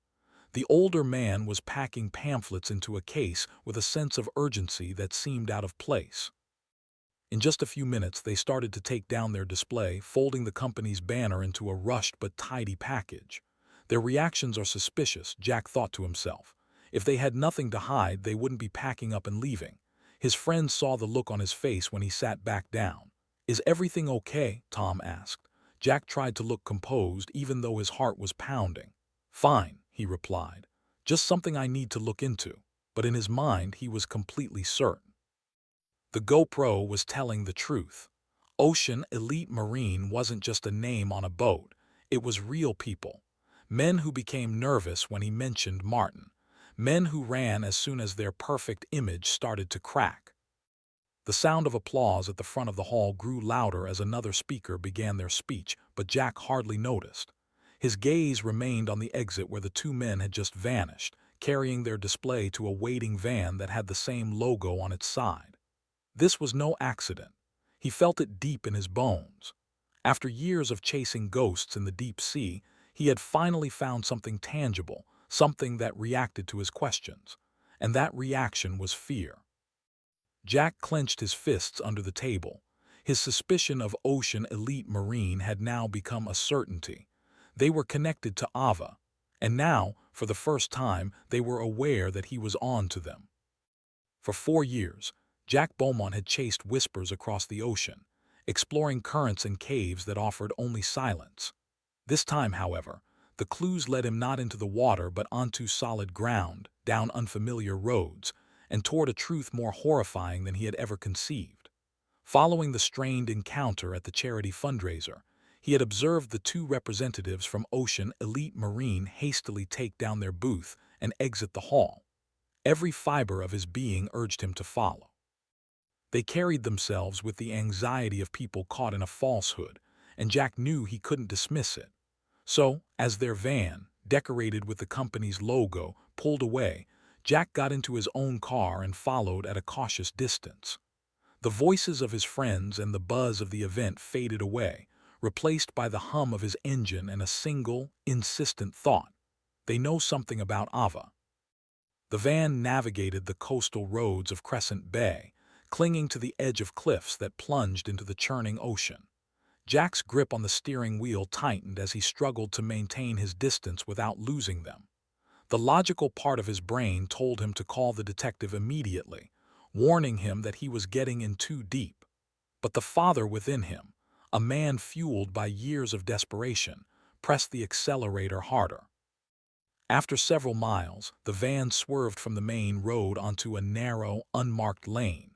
Speaker 1: The older man was packing pamphlets into a case with a sense of urgency that seemed out of place. In just a few minutes, they started to take down their display, folding the company's banner into a rushed but tidy package. Their reactions are suspicious, Jack thought to himself. If they had nothing to hide, they wouldn't be packing up and leaving. His friends saw the look on his face when he sat back down. "Is everything okay?" Tom asked. Jack tried to look composed, even though his heart was pounding. "Fine," he replied. "Just something I need to look into." but in his mind he was completely certain. The GoPro was telling the truth. Ocean Elite Marine wasn't just a name on a boat, it was real people. Men who became nervous when he mentioned Martin. Men who ran as soon as their perfect image started to crack. The sound of applause at the front of the hall grew louder as another speaker began their speech, but Jack hardly noticed. His gaze remained on the exit where the two men had just vanished, carrying their display to a waiting van that had the same logo on its side. This was no accident. He felt it deep in his bones. After years of chasing ghosts in the deep sea, he had finally found something tangible, something that reacted to his questions. And that reaction was fear. Jack clenched his fists under the table. His suspicion of Ocean Elite Marine had now become a certainty. They were connected to Ava, and now, for the first time, they were aware that he was on to them. For 4 years, Jack Beaumont had chased whispers across the ocean, exploring currents and caves that offered only silence. This time, however, the clues led him not into the water but onto solid ground, down unfamiliar roads, and toward a truth more horrifying than he had ever conceived. Following the strained encounter at the charity fundraiser, he had observed the two representatives from Ocean Elite Marine hastily take down their booth and exit the hall. Every fiber of his being urged him to follow. They carried themselves with the anxiety of people caught in a falsehood, and Jack knew he couldn't dismiss it. So, as their van, decorated with the company's logo, pulled away, Jack got into his own car and followed at a cautious distance. The voices of his friends and the buzz of the event faded away, replaced by the hum of his engine and a single, insistent thought. They know something about Ava. The van navigated the coastal roads of Crescent Bay, clinging to the edge of cliffs that plunged into the churning ocean. Jack's grip on the steering wheel tightened as he struggled to maintain his distance without losing them. The logical part of his brain told him to call the detective immediately, warning him that he was getting in too deep. But the father within him, a man fueled by years of desperation, pressed the accelerator harder. After several miles, the van swerved from the main road onto a narrow, unmarked lane.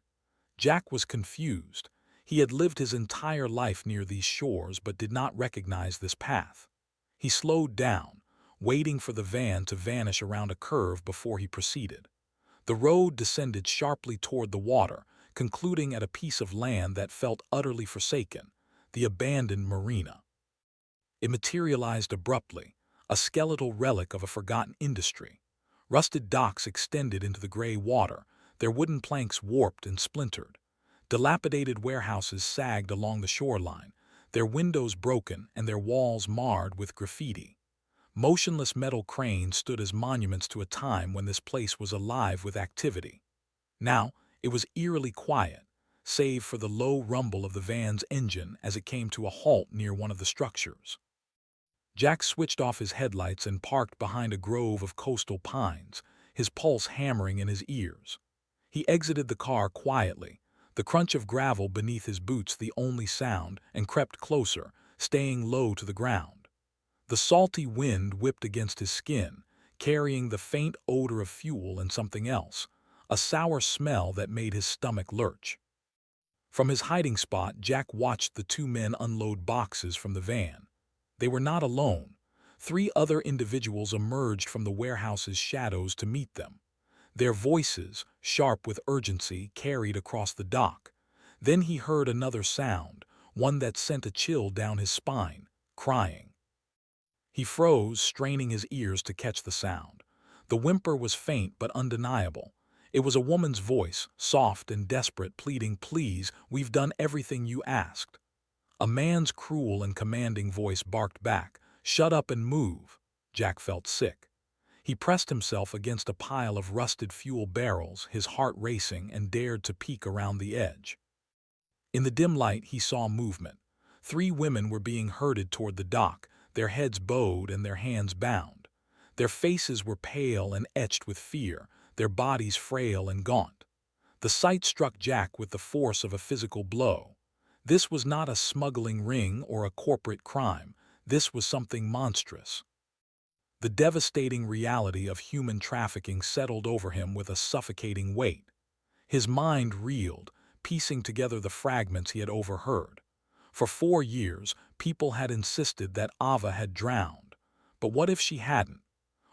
Speaker 1: Jack was confused. He had lived his entire life near these shores but did not recognize this path. He slowed down, waiting for the van to vanish around a curve before he proceeded. The road descended sharply toward the water, concluding at a piece of land that felt utterly forsaken, the abandoned marina. It materialized abruptly, a skeletal relic of a forgotten industry. Rusted docks extended into the gray water, their wooden planks warped and splintered. Dilapidated warehouses sagged along the shoreline, their windows broken and their walls marred with graffiti. Motionless metal cranes stood as monuments to a time when this place was alive with activity. Now, it was eerily quiet, save for the low rumble of the van's engine as it came to a halt near one of the structures. Jack switched off his headlights and parked behind a grove of coastal pines, his pulse hammering in his ears. He exited the car quietly, the crunch of gravel beneath his boots the only sound, and crept closer, staying low to the ground. The salty wind whipped against his skin, carrying the faint odor of fuel and something else, a sour smell that made his stomach lurch. From his hiding spot, Jack watched the two men unload boxes from the van. They were not alone. 3 other individuals emerged from the warehouse's shadows to meet them. Their voices, sharp with urgency, carried across the dock. Then he heard another sound, one that sent a chill down his spine, crying. He froze, straining his ears to catch the sound. The whimper was faint but undeniable. It was a woman's voice, soft and desperate, pleading, "Please, we've done everything you asked." A man's cruel and commanding voice barked back, "Shut up and move." Jack felt sick. He pressed himself against a pile of rusted fuel barrels, his heart racing, and dared to peek around the edge. In the dim light, he saw movement. 3 women were being herded toward the dock, their heads bowed and their hands bound. Their faces were pale and etched with fear, their bodies frail and gaunt. The sight struck Jack with the force of a physical blow. This was not a smuggling ring or a corporate crime. This was something monstrous. The devastating reality of human trafficking settled over him with a suffocating weight. His mind reeled, piecing together the fragments he had overheard. For 4 years, people had insisted that Ava had drowned. But what if she hadn't?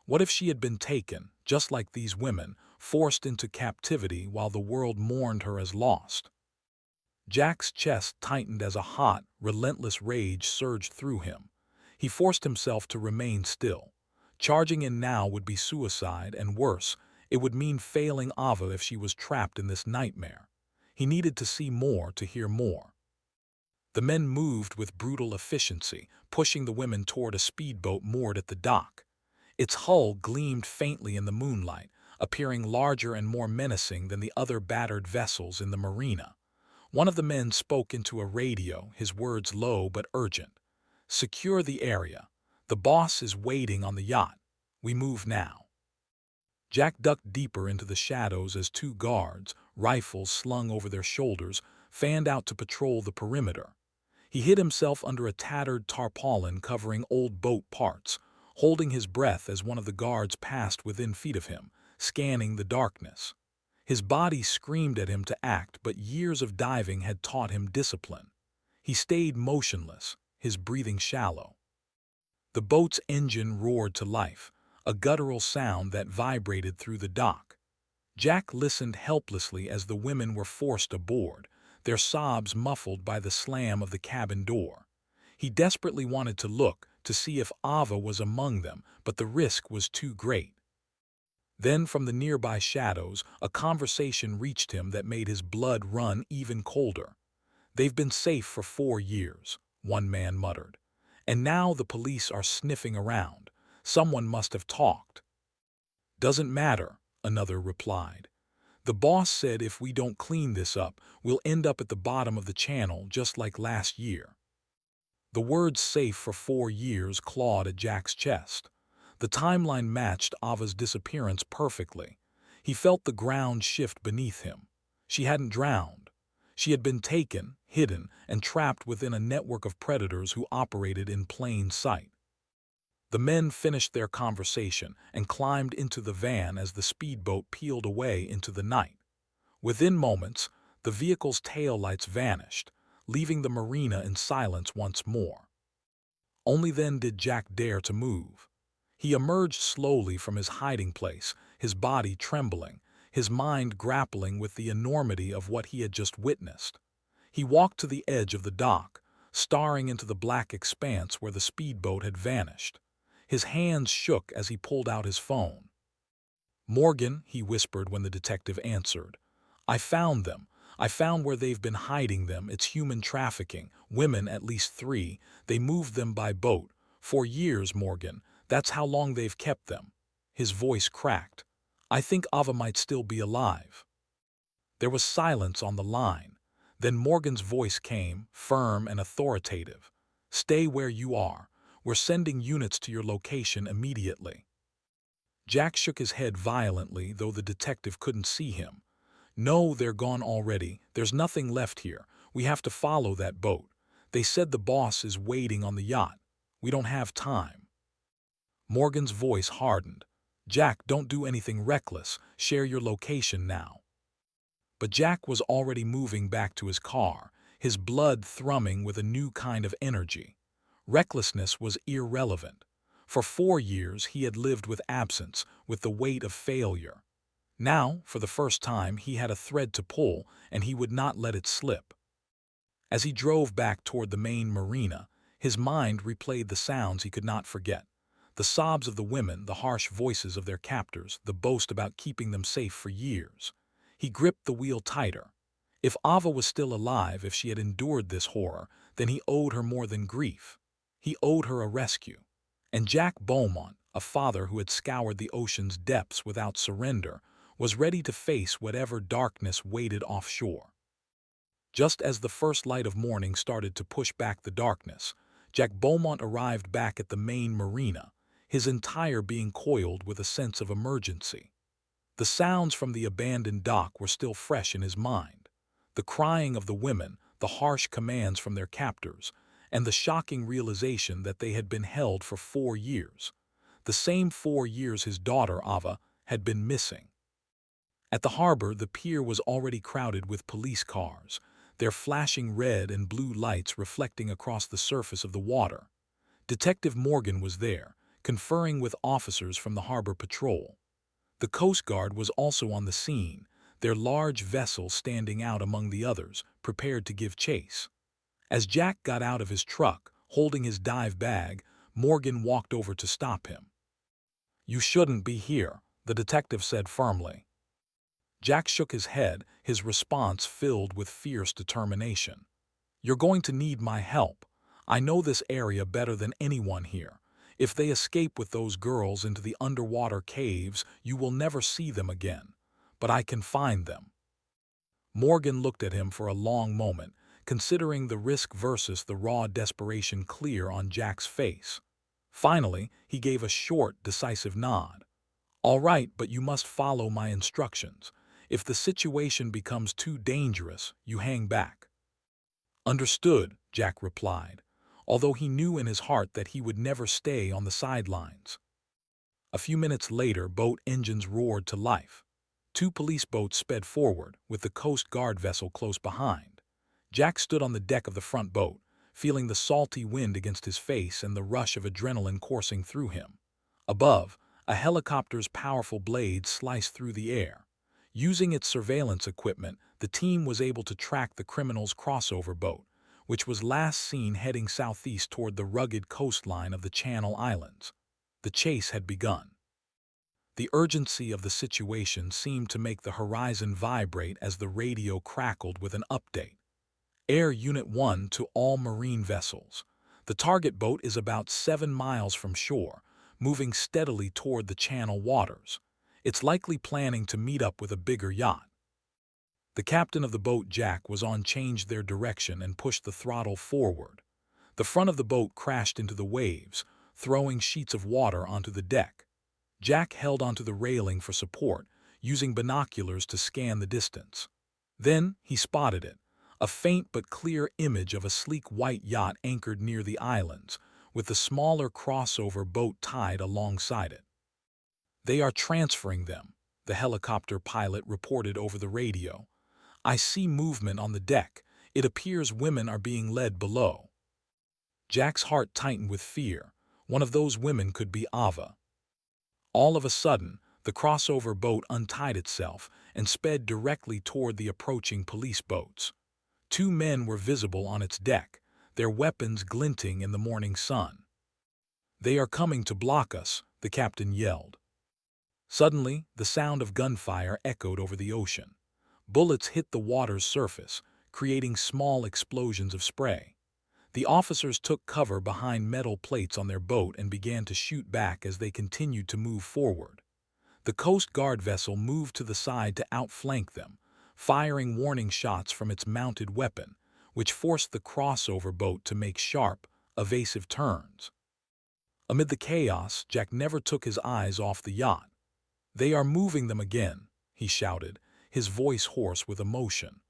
Speaker 1: What if she had been taken, just like these women, forced into captivity while the world mourned her as lost? Jack's chest tightened as a hot, relentless rage surged through him. He forced himself to remain still. Charging in now would be suicide, and worse, it would mean failing Ava if she was trapped in this nightmare. He needed to see more to hear more. The men moved with brutal efficiency, pushing the women toward a speedboat moored at the dock. Its hull gleamed faintly in the moonlight, appearing larger and more menacing than the other battered vessels in the marina. One of the men spoke into a radio, his words low but urgent. "Secure the area. The boss is waiting on the yacht. We move now." Jack ducked deeper into the shadows as two guards, rifles slung over their shoulders, fanned out to patrol the perimeter. He hid himself under a tattered tarpaulin covering old boat parts, holding his breath as one of the guards passed within feet of him, scanning the darkness. His body screamed at him to act, but years of diving had taught him discipline. He stayed motionless, his breathing shallow. The boat's engine roared to life, a guttural sound that vibrated through the dock. Jack listened helplessly as the women were forced aboard, their sobs muffled by the slam of the cabin door. He desperately wanted to look, to see if Ava was among them, but the risk was too great. Then from the nearby shadows, a conversation reached him that made his blood run even colder. "They've been safe for 4 years," one man muttered. "And now the police are sniffing around. Someone must have talked." "Doesn't matter," another replied. "The boss said if we don't clean this up, we'll end up at the bottom of the channel just like last year." The words "safe for 4 years" clawed at Jack's chest. The timeline matched Ava's disappearance perfectly. He felt the ground shift beneath him. She hadn't drowned. She had been taken, hidden, and trapped within a network of predators who operated in plain sight. The men finished their conversation and climbed into the van as the speedboat peeled away into the night. Within moments, the vehicle's taillights vanished, leaving the marina in silence once more. Only then did Jack dare to move. He emerged slowly from his hiding place, his body trembling, his mind grappling with the enormity of what he had just witnessed. He walked to the edge of the dock, staring into the black expanse where the speedboat had vanished. His hands shook as he pulled out his phone. "Morgan," he whispered when the detective answered. "I found them. I found where they've been hiding them. It's human trafficking. Women, at least 3. They moved them by boat. 4 years, Morgan. That's how long they've kept them." His voice cracked. "I think Ava might still be alive." There was silence on the line. Then Morgan's voice came, firm and authoritative. "Stay where you are. We're sending units to your location immediately." Jack shook his head violently, though the detective couldn't see him. "No, they're gone already. There's nothing left here. We have to follow that boat. They said the boss is waiting on the yacht. We don't have time." Morgan's voice hardened. "Jack, don't do anything reckless. Share your location now." But Jack was already moving back to his car, his blood thrumming with a new kind of energy. Recklessness was irrelevant. For 4 years he had lived with absence, with the weight of failure. Now, for the first time, he had a thread to pull, and he would not let it slip. As he drove back toward the main marina, his mind replayed the sounds he could not forget. The sobs of the women, the harsh voices of their captors, the boast about keeping them safe for years. He gripped the wheel tighter. If Ava was still alive, if she had endured this horror, then he owed her more than grief. He owed her a rescue. And Jack Beaumont, a father who had scoured the ocean's depths without surrender, was ready to face whatever darkness waited offshore. Just as the first light of morning started to push back the darkness, Jack Beaumont arrived back at the main marina, his entire being coiled with a sense of emergency. The sounds from the abandoned dock were still fresh in his mind. The crying of the women, the harsh commands from their captors, and the shocking realization that they had been held for 4 years. the same 4 years his daughter, Ava, had been missing. At the harbor, the pier was already crowded with police cars, their flashing red and blue lights reflecting across the surface of the water. Detective Morgan was there, conferring with officers from the harbor patrol. The Coast Guard was also on the scene, their large vessel standing out among the others, prepared to give chase. As Jack got out of his truck, holding his dive bag, Morgan walked over to stop him. "You shouldn't be here," the detective said firmly. Jack shook his head, his response filled with fierce determination. "You're going to need my help. I know this area better than anyone here. If they escape with those girls into the underwater caves, you will never see them again. But I can find them." Morgan looked at him for a long moment, considering the risk versus the raw desperation clear on Jack's face. Finally, he gave a short, decisive nod. "All right, but you must follow my instructions. If the situation becomes too dangerous, you hang back." "Understood," Jack replied, although he knew in his heart that he would never stay on the sidelines. A few minutes later, boat engines roared to life. 2 police boats sped forward, with the Coast Guard vessel close behind. Jack stood on the deck of the front boat, feeling the salty wind against his face and the rush of adrenaline coursing through him. Above, a helicopter's powerful blades sliced through the air. Using its surveillance equipment, the team was able to track the criminals' crossover boat, which was last seen heading southeast toward the rugged coastline of the Channel Islands. The chase had begun. The urgency of the situation seemed to make the horizon vibrate as the radio crackled with an update. "Air Unit 1 to all marine vessels. The target boat is about 7 miles from shore, moving steadily toward the channel waters. It's likely planning to meet up with a bigger yacht." The captain of the boat, Jack, was on changed their direction and pushed the throttle forward. The front of the boat crashed into the waves, throwing sheets of water onto the deck. Jack held onto the railing for support, using binoculars to scan the distance. Then he spotted it, a faint but clear image of a sleek white yacht anchored near the islands, with the smaller crossover boat tied alongside it. "They are transferring them," the helicopter pilot reported over the radio. "I see movement on the deck. It appears women are being led below." Jack's heart tightened with fear. One of those women could be Ava. All of a sudden, the crossover boat untied itself and sped directly toward the approaching police boats. 2 men were visible on its deck, their weapons glinting in the morning sun. "They are coming to block us," the captain yelled. Suddenly, the sound of gunfire echoed over the ocean. Bullets hit the water's surface, creating small explosions of spray. The officers took cover behind metal plates on their boat and began to shoot back as they continued to move forward. The Coast Guard vessel moved to the side to outflank them, firing warning shots from its mounted weapon, which forced the crossover boat to make sharp, evasive turns. Amid the chaos, Jack never took his eyes off the yacht. "They are moving them again," he shouted, his voice hoarse with emotion.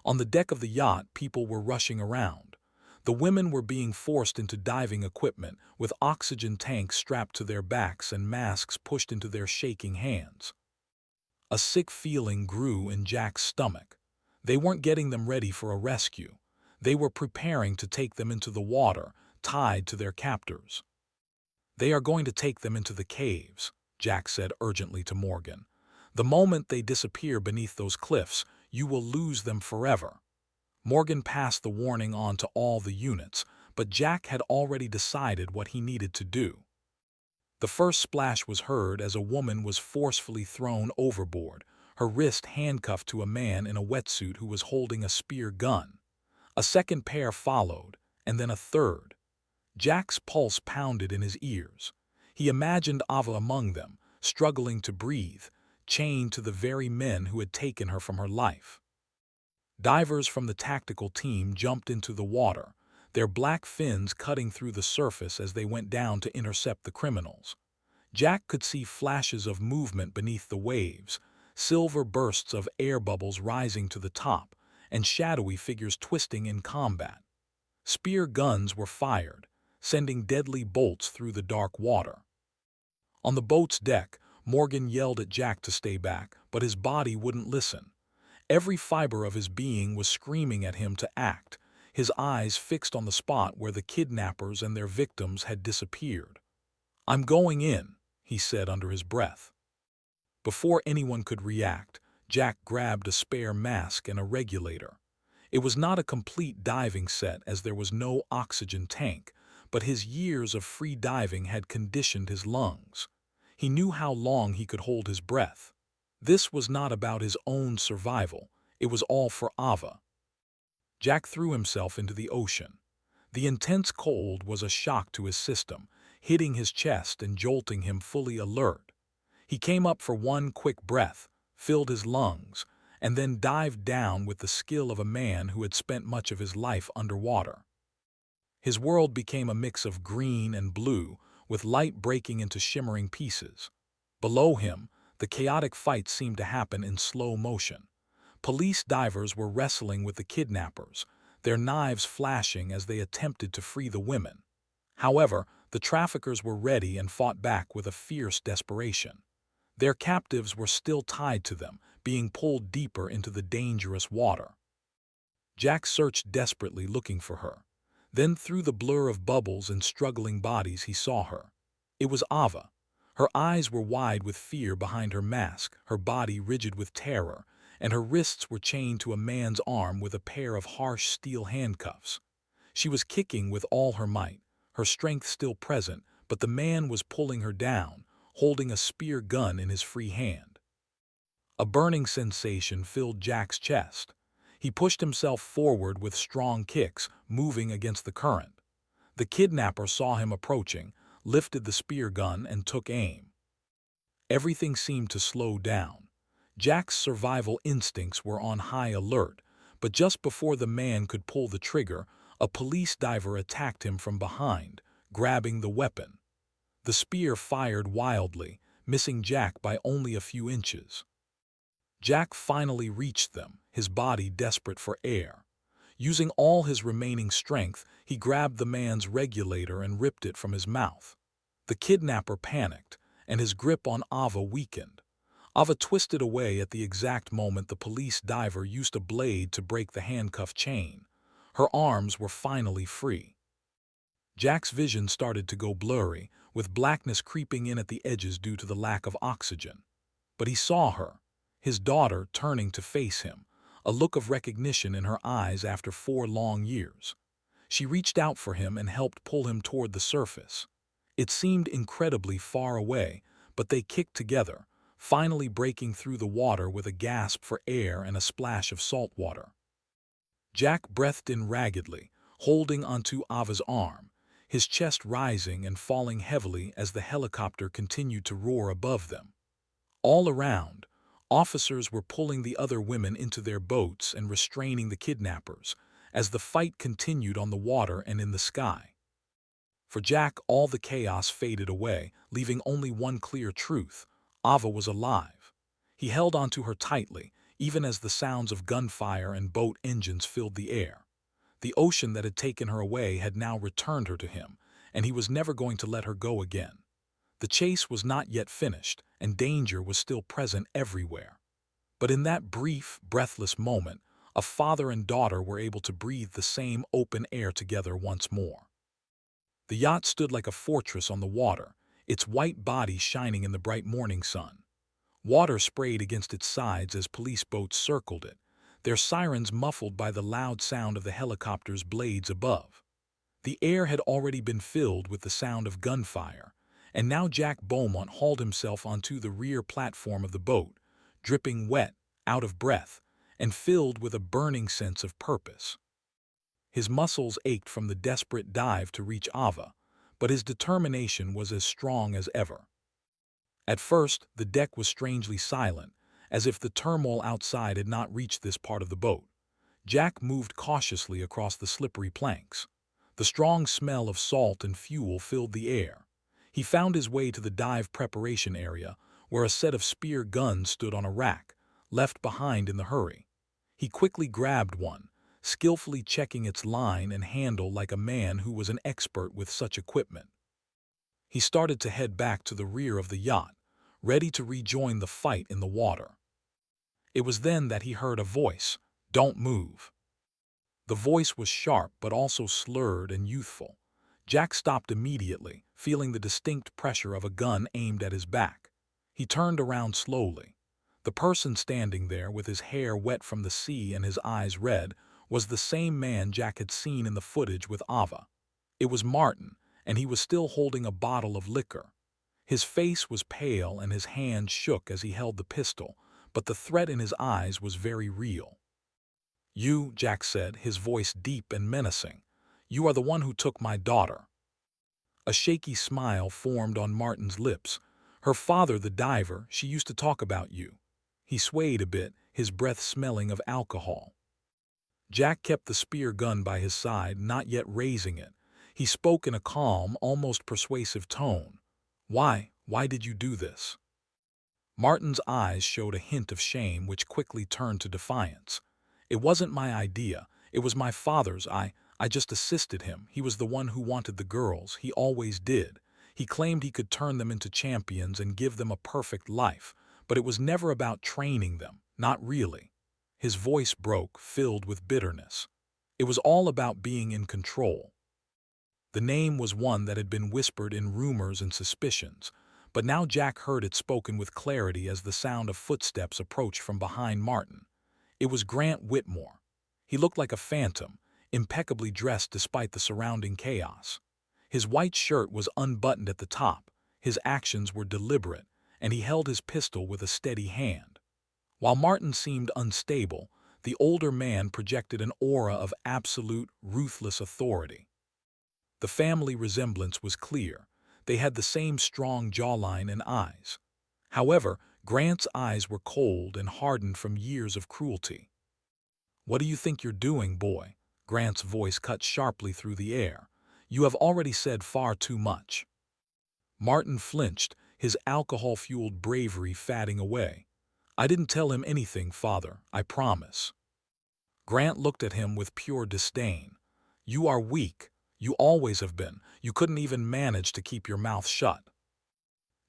Speaker 1: On the deck of the yacht, people were rushing around. The women were being forced into diving equipment, with oxygen tanks strapped to their backs and masks pushed into their shaking hands. A sick feeling grew in Jack's stomach. They weren't getting them ready for a rescue. They were preparing to take them into the water, tied to their captors. "They are going to take them into the caves," Jack said urgently to Morgan. "The moment they disappear beneath those cliffs, you will lose them forever." Morgan passed the warning on to all the units, but Jack had already decided what he needed to do. The first splash was heard as a woman was forcefully thrown overboard, her wrist handcuffed to a man in a wetsuit who was holding a spear gun. A second pair followed, and then a third. Jack's pulse pounded in his ears. He imagined Ava among them, struggling to breathe, chained to the very men who had taken her from her life. Divers from the tactical team jumped into the water, their black fins cutting through the surface as they went down to intercept the criminals. Jack could see flashes of movement beneath the waves, silver bursts of air bubbles rising to the top, and shadowy figures twisting in combat. Spear guns were fired, sending deadly bolts through the dark water. On the boat's deck, Morgan yelled at Jack to stay back, but his body wouldn't listen. Every fiber of his being was screaming at him to act, his eyes fixed on the spot where the kidnappers and their victims had disappeared. "I'm going in," he said under his breath. Before anyone could react, Jack grabbed a spare mask and a regulator. It was not a complete diving set as there was no oxygen tank, but his years of free diving had conditioned his lungs. He knew how long he could hold his breath. This was not about his own survival, it was all for Ava. Jack threw himself into the ocean. The intense cold was a shock to his system, hitting his chest and jolting him fully alert. He came up for one quick breath, filled his lungs, and then dived down with the skill of a man who had spent much of his life underwater. His world became a mix of green and blue, with light breaking into shimmering pieces. Below him, the chaotic fight seemed to happen in slow motion. Police divers were wrestling with the kidnappers, their knives flashing as they attempted to free the women. However, the traffickers were ready and fought back with a fierce desperation. Their captives were still tied to them, being pulled deeper into the dangerous water. Jack searched desperately looking for her. Then through the blur of bubbles and struggling bodies he saw her. It was Ava. Her eyes were wide with fear behind her mask, her body rigid with terror, and her wrists were chained to a man's arm with a pair of harsh steel handcuffs. She was kicking with all her might, her strength still present, but the man was pulling her down, holding a spear gun in his free hand. A burning sensation filled Jack's chest. He pushed himself forward with strong kicks, moving against the current. The kidnapper saw him approaching, lifted the spear gun, and took aim. Everything seemed to slow down. Jack's survival instincts were on high alert, but just before the man could pull the trigger, a police diver attacked him from behind, grabbing the weapon. The spear fired wildly, missing Jack by only a few inches. Jack finally reached them, his body desperate for air. Using all his remaining strength, he grabbed the man's regulator and ripped it from his mouth. The kidnapper panicked, and his grip on Ava weakened. Ava twisted away at the exact moment the police diver used a blade to break the handcuff chain. Her arms were finally free. Jack's vision started to go blurry, with blackness creeping in at the edges due to the lack of oxygen. But he saw her, his daughter, turning to face him, a look of recognition in her eyes after 4 long years. She reached out for him and helped pull him toward the surface. It seemed incredibly far away, but they kicked together, finally breaking through the water with a gasp for air and a splash of salt water. Jack breathed in raggedly, holding onto Ava's arm, his chest rising and falling heavily as the helicopter continued to roar above them. All around, officers were pulling the other women into their boats and restraining the kidnappers, as the fight continued on the water and in the sky. For Jack, all the chaos faded away, leaving only one clear truth: Ava was alive. He held onto her tightly, even as the sounds of gunfire and boat engines filled the air. The ocean that had taken her away had now returned her to him, and he was never going to let her go again. The chase was not yet finished, and danger was still present everywhere. But in that brief, breathless moment, a father and daughter were able to breathe the same open air together once more. The yacht stood like a fortress on the water, its white body shining in the bright morning sun. Water sprayed against its sides as police boats circled it, their sirens muffled by the loud sound of the helicopter's blades above. The air had already been filled with the sound of gunfire, and now Jack Beaumont hauled himself onto the rear platform of the boat, dripping wet, out of breath, and filled with a burning sense of purpose. His muscles ached from the desperate dive to reach Ava, but his determination was as strong as ever. At first, the deck was strangely silent, as if the turmoil outside had not reached this part of the boat. Jack moved cautiously across the slippery planks. The strong smell of salt and fuel filled the air. He found his way to the dive preparation area, where a set of spear guns stood on a rack, left behind in the hurry. He quickly grabbed one, skillfully checking its line and handle like a man who was an expert with such equipment. He started to head back to the rear of the yacht, ready to rejoin the fight in the water. It was then that he heard a voice, "Don't move." The voice was sharp but also slurred and youthful. Jack stopped immediately, feeling the distinct pressure of a gun aimed at his back. He turned around slowly. The person standing there, with his hair wet from the sea and his eyes red, was the same man Jack had seen in the footage with Ava. It was Martin, and he was still holding a bottle of liquor. His face was pale and his hand shook as he held the pistol, but the threat in his eyes was very real. "You," Jack said, his voice deep and menacing, "you are the one who took my daughter." A shaky smile formed on Martin's lips. "Her father, the diver, she used to talk about you." He swayed a bit, his breath smelling of alcohol. Jack kept the spear gun by his side, not yet raising it. He spoke in a calm, almost persuasive tone. Why did you do this?" Martin's eyes showed a hint of shame which quickly turned to defiance. "It wasn't my idea. It was my father's. I just assisted him. He was the one who wanted the girls. He always did. He claimed he could turn them into champions and give them a perfect life, but it was never about training them, not really." His voice broke, filled with bitterness. It was all about being in control. The name was one that had been whispered in rumors and suspicions, but now Jack heard it spoken with clarity as the sound of footsteps approached from behind Martin. It was Grant Whitmore. He looked like a phantom, impeccably dressed despite the surrounding chaos. His white shirt was unbuttoned at the top, his actions were deliberate, and he held his pistol with a steady hand. While Martin seemed unstable, the older man projected an aura of absolute, ruthless authority. The family resemblance was clear. They had the same strong jawline and eyes. However, Grant's eyes were cold and hardened from years of cruelty. "What do you think you're doing, boy?" Grant's voice cut sharply through the air. "You have already said far too much." Martin flinched, his alcohol-fueled bravery fading away. "I didn't tell him anything, father, I promise." Grant looked at him with pure disdain. "You are weak. You always have been. You couldn't even manage to keep your mouth shut."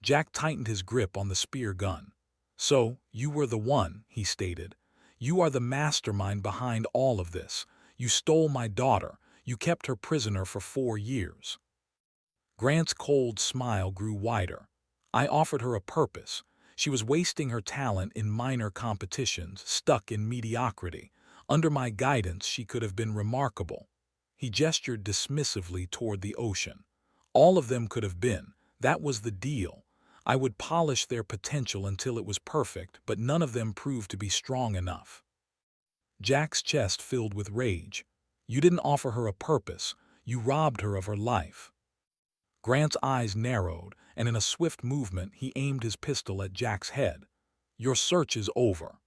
Speaker 1: Jack tightened his grip on the spear gun. "So, you were the one," he stated. "You are the mastermind behind all of this. You stole my daughter. You kept her prisoner for 4 years." Grant's cold smile grew wider. "I offered her a purpose. She was wasting her talent in minor competitions, stuck in mediocrity. Under my guidance, she could have been remarkable." He gestured dismissively toward the ocean. "All of them could have been. That was the deal. I would polish their potential until it was perfect, but none of them proved to be strong enough." Jack's chest filled with rage. "You didn't offer her a purpose. You robbed her of her life." Grant's eyes narrowed, and in a swift movement he aimed his pistol at Jack's head. "Your search is over."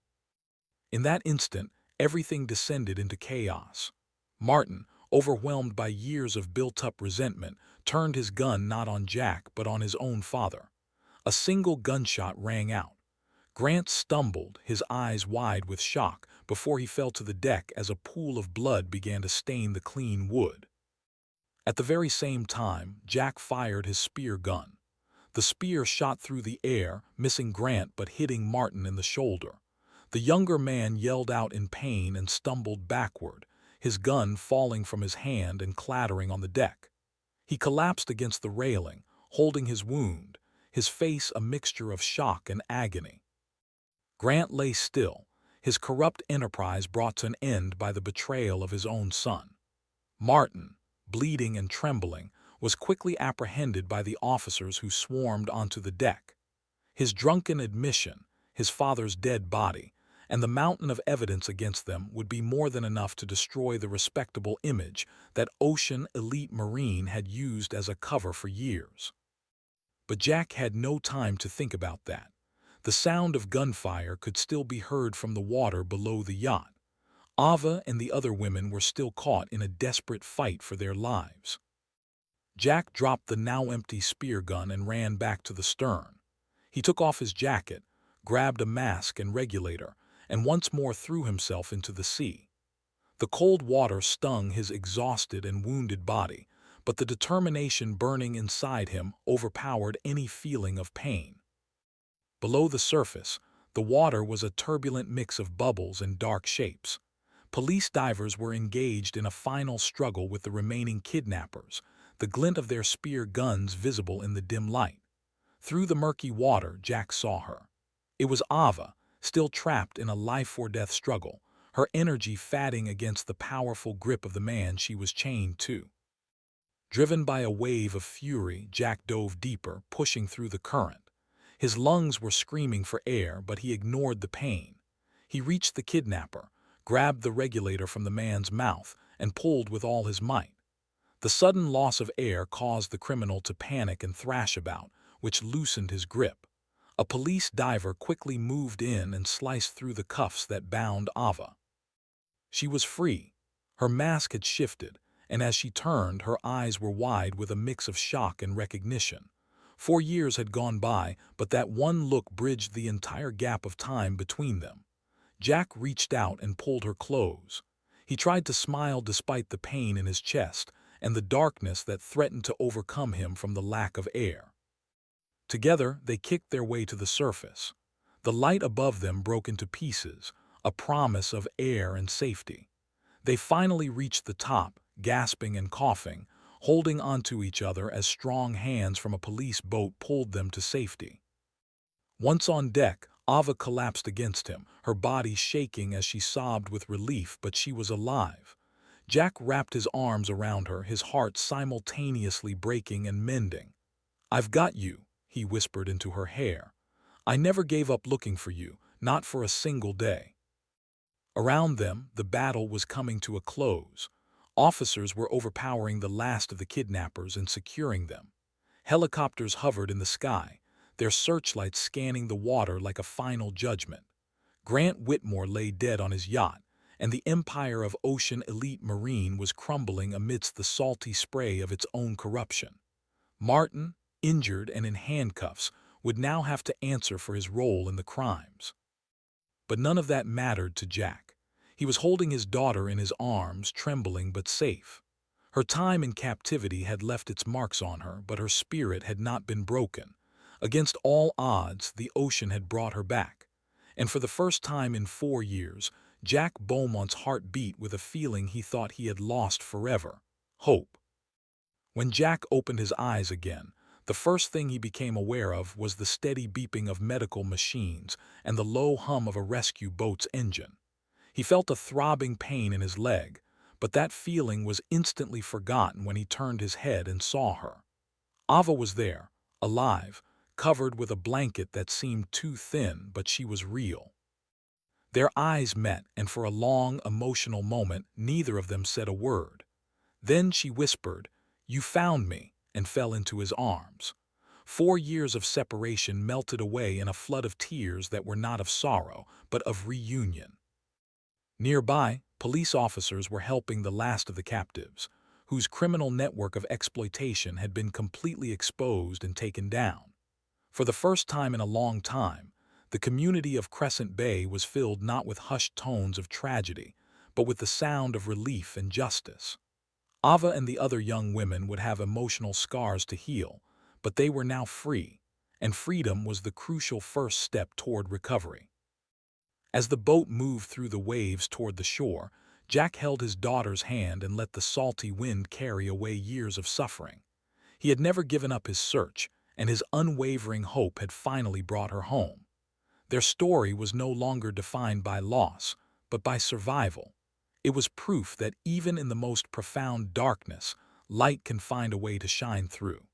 Speaker 1: In that instant, everything descended into chaos. Martin, overwhelmed by years of built-up resentment, turned his gun not on Jack but on his own father. A single gunshot rang out. Grant stumbled, his eyes wide with shock, before he fell to the deck as a pool of blood began to stain the clean wood. At the very same time, Jack fired his spear gun. The spear shot through the air, missing Grant but hitting Martin in the shoulder. The younger man yelled out in pain and stumbled backward, his gun falling from his hand and clattering on the deck. He collapsed against the railing, holding his wound, his face a mixture of shock and agony. Grant lay still, his corrupt enterprise brought to an end by the betrayal of his own son. Martin, bleeding and trembling, was quickly apprehended by the officers who swarmed onto the deck. His drunken admission, his father's dead body, and the mountain of evidence against them would be more than enough to destroy the respectable image that Ocean Elite Marine had used as a cover for years. But Jack had no time to think about that. The sound of gunfire could still be heard from the water below the yacht. Ava and the other women were still caught in a desperate fight for their lives. Jack dropped the now empty spear gun and ran back to the stern. He took off his jacket, grabbed a mask and regulator, and once more threw himself into the sea. The cold water stung his exhausted and wounded body, but the determination burning inside him overpowered any feeling of pain. Below the surface, the water was a turbulent mix of bubbles and dark shapes. Police divers were engaged in a final struggle with the remaining kidnappers, the glint of their spear guns visible in the dim light. Through the murky water, Jack saw her. It was Ava, still trapped in a life-or-death struggle, her energy fatting against the powerful grip of the man she was chained to. Driven by a wave of fury, Jack dove deeper, pushing through the current. His lungs were screaming for air, but he ignored the pain. He reached the kidnapper, grabbed the regulator from the man's mouth, and pulled with all his might. The sudden loss of air caused the criminal to panic and thrash about, which loosened his grip. A police diver quickly moved in and sliced through the cuffs that bound Ava. She was free. Her mask had shifted, and as she turned, her eyes were wide with a mix of shock and recognition. 4 years had gone by, but that one look bridged the entire gap of time between them. Jack reached out and pulled her close. He tried to smile despite the pain in his chest and the darkness that threatened to overcome him from the lack of air. Together, they kicked their way to the surface. The light above them broke into pieces, a promise of air and safety. They finally reached the top, gasping and coughing, holding onto each other as strong hands from a police boat pulled them to safety. Once on deck, Ava collapsed against him, her body shaking as she sobbed with relief, but she was alive. Jack wrapped his arms around her, his heart simultaneously breaking and mending. "I've got you," he whispered into her hair. "I never gave up looking for you, not for a single day." Around them, the battle was coming to a close. Officers were overpowering the last of the kidnappers and securing them. Helicopters hovered in the sky, their searchlights scanning the water like a final judgment. Grant Whitmore lay dead on his yacht, and the empire of Ocean Elite Marine was crumbling amidst the salty spray of its own corruption. Martin, injured and in handcuffs, would now have to answer for his role in the crimes. But none of that mattered to Jack. He was holding his daughter in his arms, trembling but safe. Her time in captivity had left its marks on her, but her spirit had not been broken. Against all odds, the ocean had brought her back. And for the first time in 4 years, Jack Beaumont's heart beat with a feeling he thought he had lost forever: hope. When Jack opened his eyes again, the first thing he became aware of was the steady beeping of medical machines and the low hum of a rescue boat's engine. He felt a throbbing pain in his leg, but that feeling was instantly forgotten when he turned his head and saw her. Ava was there, alive, covered with a blanket that seemed too thin, but she was real. Their eyes met, and for a long, emotional moment, neither of them said a word. Then she whispered, "You found me," and fell into his arms. 4 years of separation melted away in a flood of tears that were not of sorrow, but of reunion. Nearby, police officers were helping the last of the captives, whose criminal network of exploitation had been completely exposed and taken down. For the first time in a long time, the community of Crescent Bay was filled not with hushed tones of tragedy, but with the sound of relief and justice. Ava and the other young women would have emotional scars to heal, but they were now free, and freedom was the crucial first step toward recovery. As the boat moved through the waves toward the shore, Jack held his daughter's hand and let the salty wind carry away years of suffering. He had never given up his search, and his unwavering hope had finally brought her home. Their story was no longer defined by loss, but by survival. It was proof that even in the most profound darkness, light can find a way to shine through.